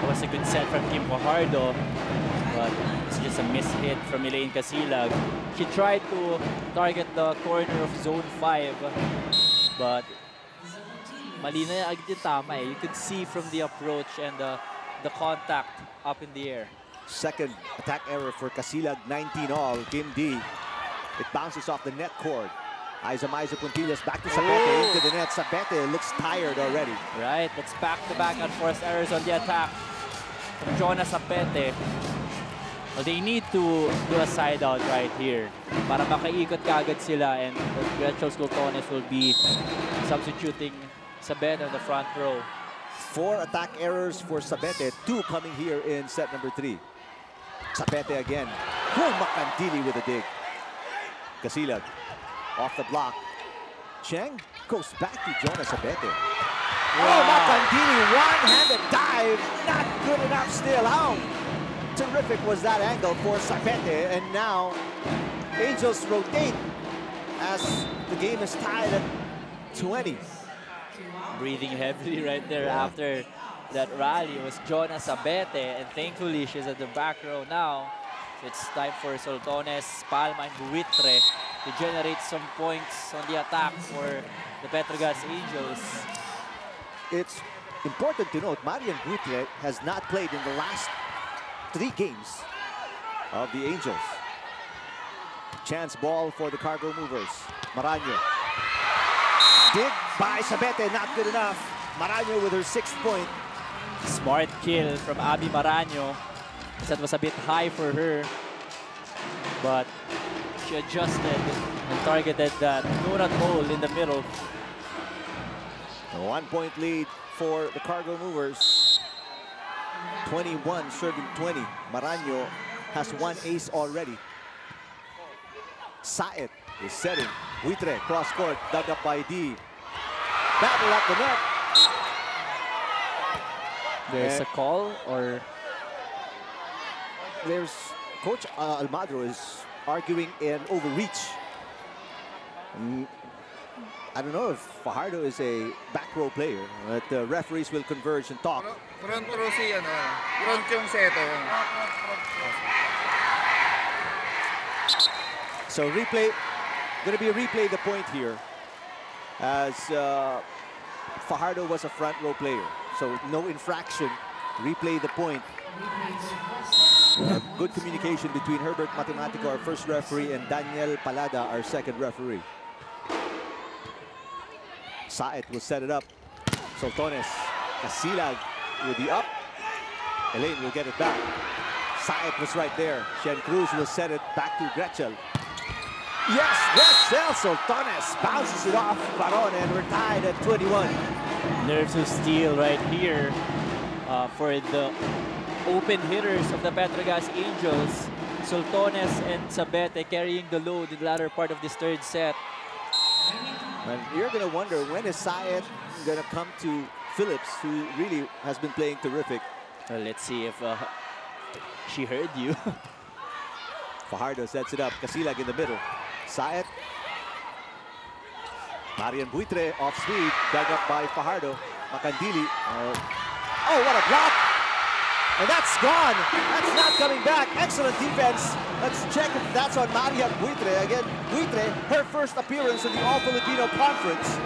It was a good set from Kim Fajardo, but it's just a mishit from Elaine Casilag. She tried to target the corner of zone 5, but mali na agad yung tama eh. You could see from the approach and the contact up in the air. Second attack error for Casilag, 19 all. Kim D. It bounces off the net cord. Aiza Puntillas back to Sabete, into the net. Sabete looks tired already. Right, that's back-to-back unforced errors on the attack from Jonas Sabete. Well, they need to do a side out right here para makaikot kagad sila, and Gretchen Sultones will be substituting Sabete on the front row. 4 attack errors for Sabete, 2 coming here in set number 3. Sabete again. Macandili with a dig. Casilag off the block. Cheng goes back to Jonas Sabete. Wow. Oh, Macandili, one-handed dive. Not good enough still. How terrific was that angle for Sabete? And now Angels rotate as the game is tied at 20. Breathing heavily right there after that rally was Jonas Sabete, and thankfully she's at the back row now. So it's time for Sultones, Palma, and Buitre to generate some points on the attack for the Petro Gazz Angels. It's important to note, Marian Buitre has not played in the last 3 games of the Angels. Chance ball for the Cargo Movers. Maraño. Dig by Sabete, not good enough. Maraño with her 6th point. Smart kill from Abi Maraño. That was a bit high for her, but she adjusted and targeted that donut hole in the middle. A 1-point lead for the Cargo Movers. 21 serving 20. Maraño has 1 ace already. Saet is setting. Buitre, cross court, dug up by D. Battle at the net. There's a call, or there's Coach Almadro is arguing an overreach. I don't know if Fajardo is a back row player, but the referees will converge and talk. Front row si ano, front yung seto. So replay, going to be a replay the point here, as Fajardo was a front row player. So no infraction, replay the point. Good communication between Herbert Matematico, our first referee, and Daniel Palada, our second referee. Saet will set it up. Sultones, Casilag with the up. Elaine will get it back. Saet was right there. Shen Cruz will set it back to Gretchen. Yes, Gretchen Sultones bounces it off Baron, and we're tied at 21. Nerves of steel right here for the open hitters of the Petro Gazz Angels. Sultones and Sabete carrying the load in the latter part of this third set. And you're going to wonder, when is Saet going to come to Phillips, who really has been playing terrific? Well, let's see if she heard you. Fajardo sets it up. Casilag in the middle. Saet. Marian Buitre off speed. Dug up by Fajardo. Macandili. Oh, what a block! And that's gone. That's not coming back. Excellent defense. Let's check if that's on Maria Buitre. Again, Buitre, her first appearance in the All-Filipino Conference.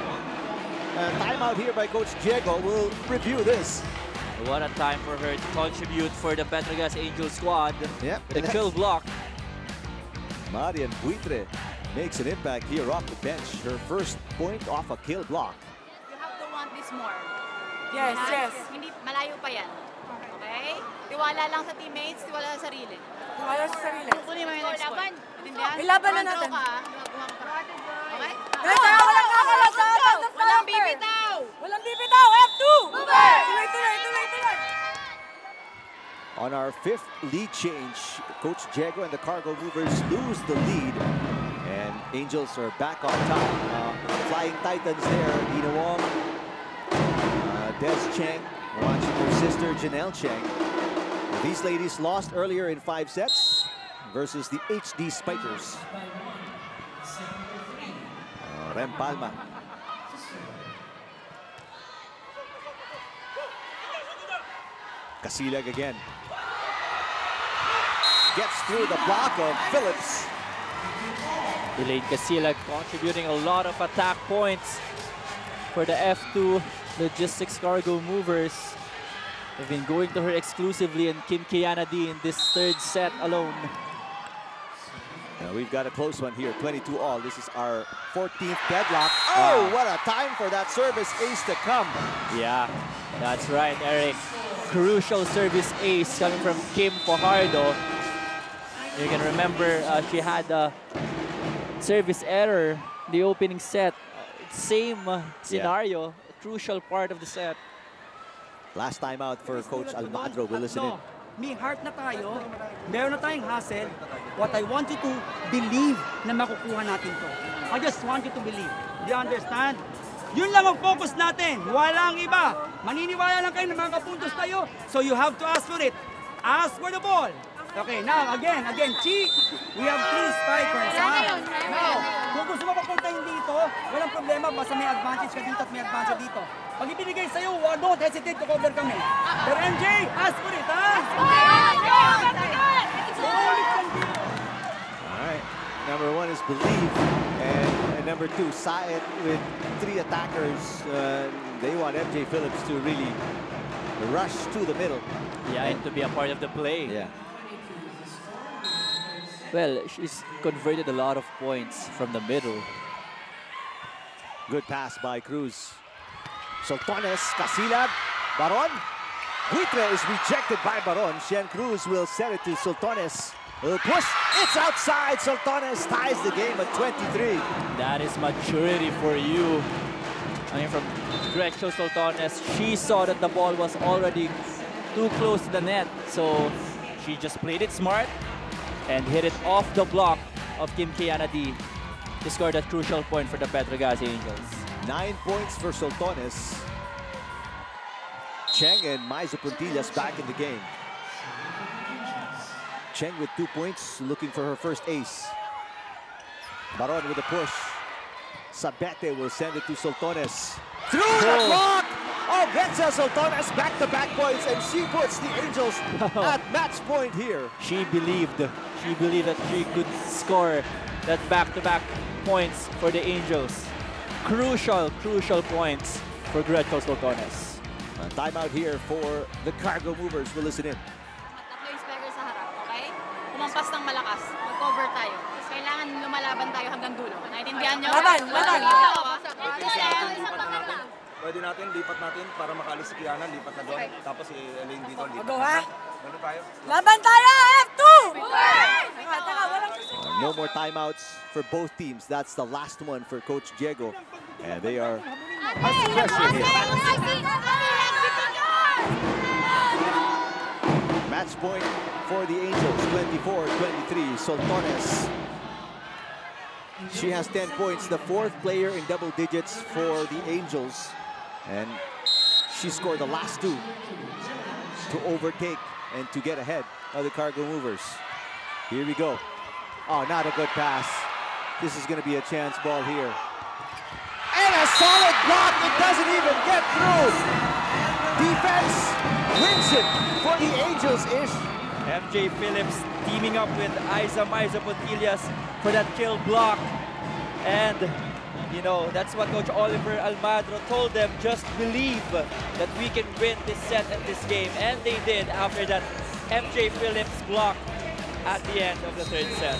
Timeout here by Coach Diego. We'll review this. What a time for her to contribute for the Petro Gazz Angels squad. Yep. The kill block. Marian Buitre makes an impact here off the bench. Her first point off a kill block. You have to want this more. Yes, yes. Hindi, malayo pa yan. Okay? Tiwala lang sa teammates, tiwala sa sarili. Wala sa sarili. Kunin mo yung next point. Intindihan? Ilaban na Front row natin. ka, okay? Guys, walang kakalas sa atas ng Walang flanker. bibitaw! Walang bibitaw! F2! Tuloy, tuloy, tuloy, tuloy! On our fifth lead change, Coach Diego and the Cargo Movers lose the lead. And Angels are back on top. Flying Titans there, Dina Wong, Des Cheng, watching her sister Janelle Cheng. These ladies lost earlier in 5 sets versus the HD Spikers. Rem Palma. Casilag again. Gets through the block of Phillips. Elaine Casilag contributing a lot of attack points for the F2 Logistics Cargo Movers. They've been going to her exclusively, and Kim Kianadi in this third set alone. Now we've got a close one here, 22-all. This is our 14th deadlock. Oh, what a time for that service ace to come. Yeah, that's right, Eric. Crucial service ace coming from Kim Fajardo. You can remember she had a service error in the opening set. Same scenario, crucial part of the set. Last time out for Coach Almadro. We'll listen in. May heart na tayo. Meron na tayong hustle. What I want you to believe na makukuha natin to. I just want you to believe. Do you understand? Yun lang ang focus natin. Walang iba. Maniniwala lang kayo na mga kapuntos tayo. So you have to ask for it. Ask for the ball. Okay, now again, Chi, we have 3 spikers. Now, kung gusto mo papuntahin dito, walang problema, basta may advantage ka dito at may advantage dito. Pag ibinigay sa'yo, don't hesitate to cover kami. Pero MJ, ask for it, ha? All right, number 1 is Believe, and number 2, Saet with 3 attackers. They want MJ Phillips to really rush to the middle. Yeah, and to be a part of the play. Yeah. Well, she's converted a lot of points from the middle. Good pass by Cruz. Soltones, Casilag, Baron. Buitre is rejected by Baron. Shen Cruz will set it to Soltones. Will push, it's outside. Soltones ties the game at 23. That is maturity for you. I mean, from Gretchen Soltones, she saw that the ball was already too close to the net. So she just played it smart and hit it off the block of Kim Kianadi to score that crucial point for the Petro Gazz Angels. 9 points for Soltones. Cheng and Maizo Puntillas back in the game. Cheng with 2 points, looking for her first ace. Baron with a push. Sabete will send it to Soltones. Through the block! Oh, Betsa Soltones back-to-back points, and she puts the Angels at match point here. She believed that she could score that back-to-back points for the Angels. Crucial points for Gretchen Soltones. Timeout here for the Cargo Movers. We'll listen in. Tatlo yung spikers sa harap, okay? Kumampas ng malakas. Mag-cover tayo. Kailangan lumalaban tayo hanggang dulo. Naintindihan nyo? Laban! Pwede natin, lipat natin para makaalis si Kiana, lipat na doon. Tapos si Elaine dito, lipat Go, na. ha? Ganun tayo. Laban tayo! F2! No more timeouts for both teams. That's the last one for Coach Diego. And they are pressure here. Match point for the Angels, 24-23. Soltones. She has 10 points, the 4th player in double digits for the Angels. And she scored the last 2 to overtake and to get ahead of the Cargo Movers. Here we go. Oh, not a good pass. This is going to be a chance ball here. And a solid block. It doesn't even get through. Defense wins it for the Angels. Ish. MJ Phillips teaming up with Aiza Pontillas for that kill block. And, you know, that's what Coach Oliver Almadro told them. Just believe that we can win this set and this game. And they did after that MJ Phillips block at the end of the third set.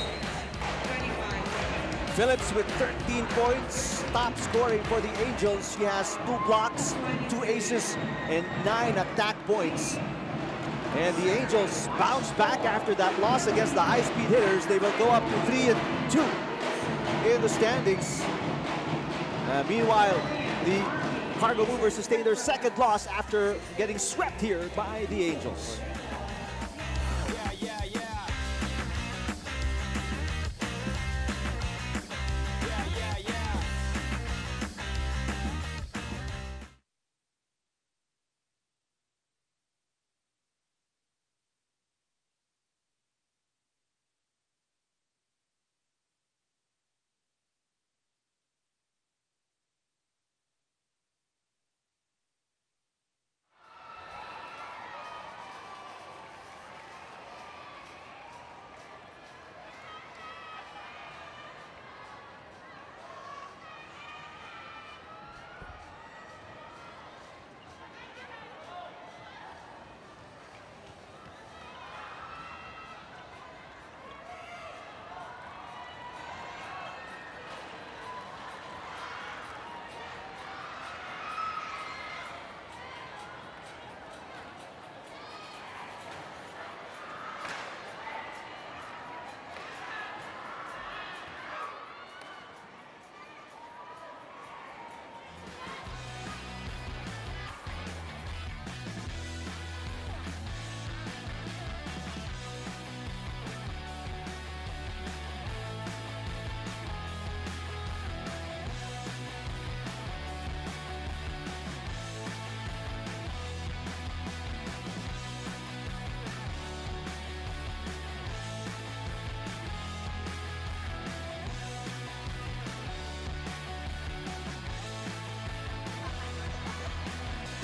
Phillips with 13 points, top scoring for the Angels. She has 2 blocks, 2 aces, and 9 attack points. And the Angels bounce back after that loss against the high-speed hitters. They will go up to 3-2 in the standings. Meanwhile, the Cargo Movers sustain their second loss after getting swept here by the Angels.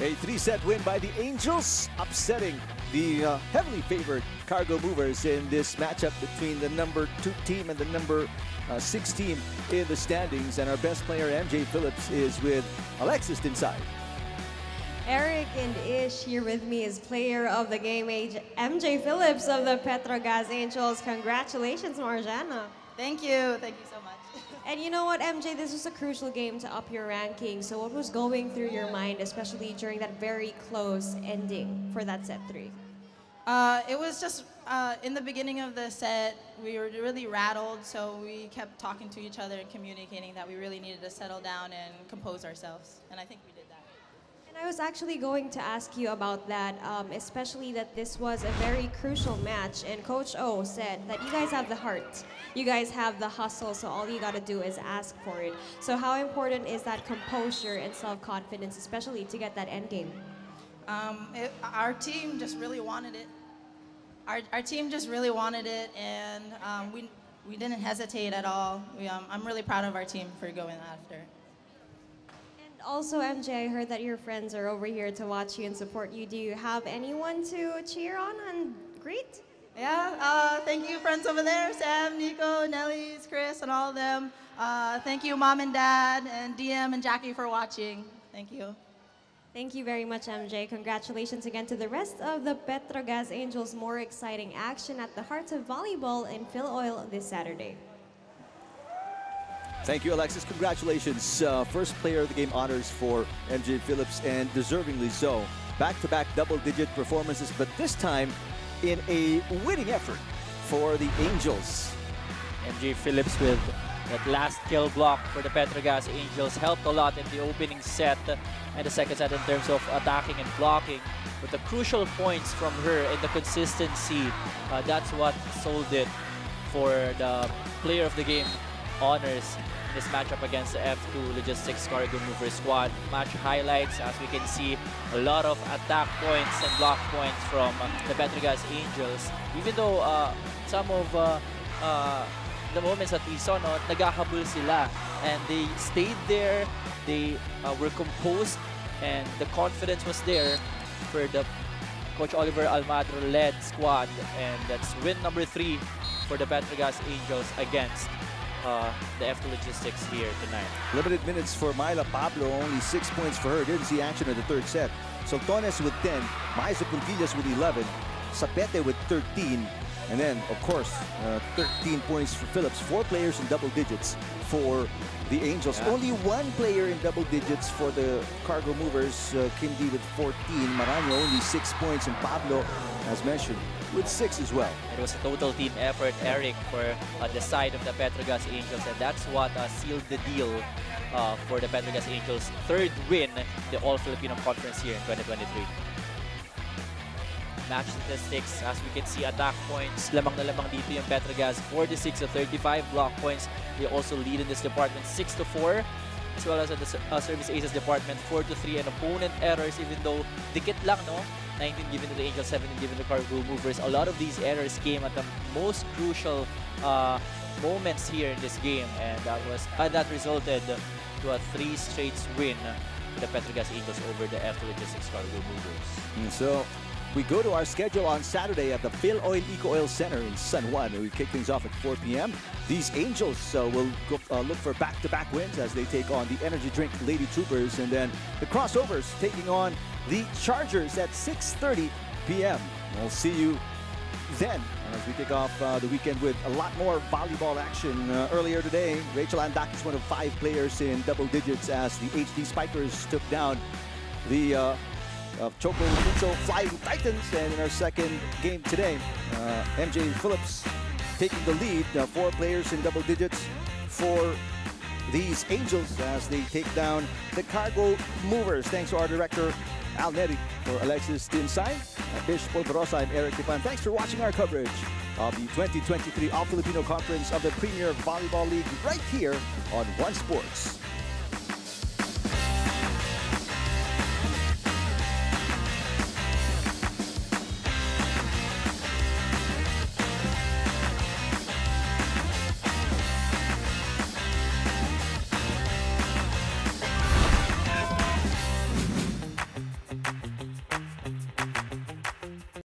A 3-set win by the Angels, upsetting the heavily favored Cargo Movers in this matchup between the number 2 team and the number 6 team in the standings. And our best player, MJ Phillips, is with Alexis inside. Eric and Ish here with me is player of the game, MJ Phillips of the Petro Gazz Angels. Congratulations, Marjana. Thank you so much. And you know what, MJ, this was a crucial game to up your ranking. So what was going through your mind, especially during that very close ending for that set 3? It was just in the beginning of the set, we were really rattled, so we kept talking to each other and communicating that we really needed to settle down and compose ourselves, and I think we did that. And I was actually going to ask you about that, especially that this was a very crucial match, and Coach O said that you guys have the heart, you guys have the hustle, so all you gotta do is ask for it. So how important is that composure and self-confidence, especially to get that end game? Our team just really wanted it. Our team just really wanted it, and we didn't hesitate at all. I'm really proud of our team for going after. And also, MJ, I heard that your friends are over here to watch you and support you. Do you have anyone to cheer on and greet? Yeah, thank you, friends over there, Sam, Nico, Nelly's, Chris, and all of them. Thank you, Mom and Dad, and DM and Jackie for watching. Thank you. Thank you very much, MJ. Congratulations again to the rest of the Petro Gazz Angels. More exciting action at the Hearts of Volleyball in Phil Oil this Saturday. Thank you, Alexis. Congratulations. First player of the game honors for MJ Phillips, and deservingly so. Back-to-back double-digit performances, but this time in a winning effort for the Angels. MJ Phillips with that last kill block for the Petro Gazz Angels helped a lot in the opening set and the second set in terms of attacking and blocking. But the crucial points from her and the consistency, that's what sold it for the player of the game honors in this matchup against the F2 Logistics Cargo Mover squad. Match highlights, as we can see, a lot of attack points and block points from the Petro Gazz Angels. Even though some of the moments that we saw, no, naghahabol sila, and they stayed there, they were composed, and the confidence was there for the Coach Oliver Almadro-led squad, and that's win number 3 for the Petro Gazz Angels against the F2 Logistics here tonight. Limited minutes for Myla Pablo, only 6 points for her. Didn't see action in the third set. Soltones with 10, Maiza Puntillas with 11, Sapete with 13, and then, of course, 13 points for Phillips. 4 players in double digits for the Angels. Yeah. Only 1 player in double digits for the Cargo Movers. Kim D with 14, Maraño only 6 points, and Pablo, as mentioned, with 6 as well. It was a total team effort, Eric, for the side of the Petro Gazz Angels, and that's what sealed the deal for the Petro Gazz Angels' 3rd win in the All-Filipino Conference here in 2023. Match statistics, as we can see, attack points, lamang na lamang dito yung Petro Gazz, 46 to 35. Block points, they also lead in this department 6 to 4. As well as in the service aces department, 4 to 3. And opponent errors, even though dikit lang, no? 19 given to the Angels, 17 given to Cargo Movers. A lot of these errors came at the most crucial moments here in this game, and that resulted to a 3 straight win for the Petro Gazz Angels over the F2 Logistics Cargo Movers. And so we go to our schedule on Saturday at the Phil Oil Eco Oil Center in San Juan. We kick things off at 4 p.m. These Angels will go, look for back-to-back wins as they take on the Energy Drink Lady Troopers, and then the Crossovers taking on the Chargers at 6:30 p.m. We'll see you then as we kick off the weekend with a lot more volleyball action. Earlier today, Rachel Andakis, one of 5 players in double digits as the HD Spikers took down the Choco Minso Flying Titans. And in our second game today, MJ Phillips taking the lead. 4 players in double digits for these Angels as they take down the Cargo Movers. Thanks to our director, Al Neri, for Alexis Tinsay, Bish Polverosa, and Eric Tipan. Thanks for watching our coverage of the 2023 All-Filipino Conference of the Premier Volleyball League right here on One Sports.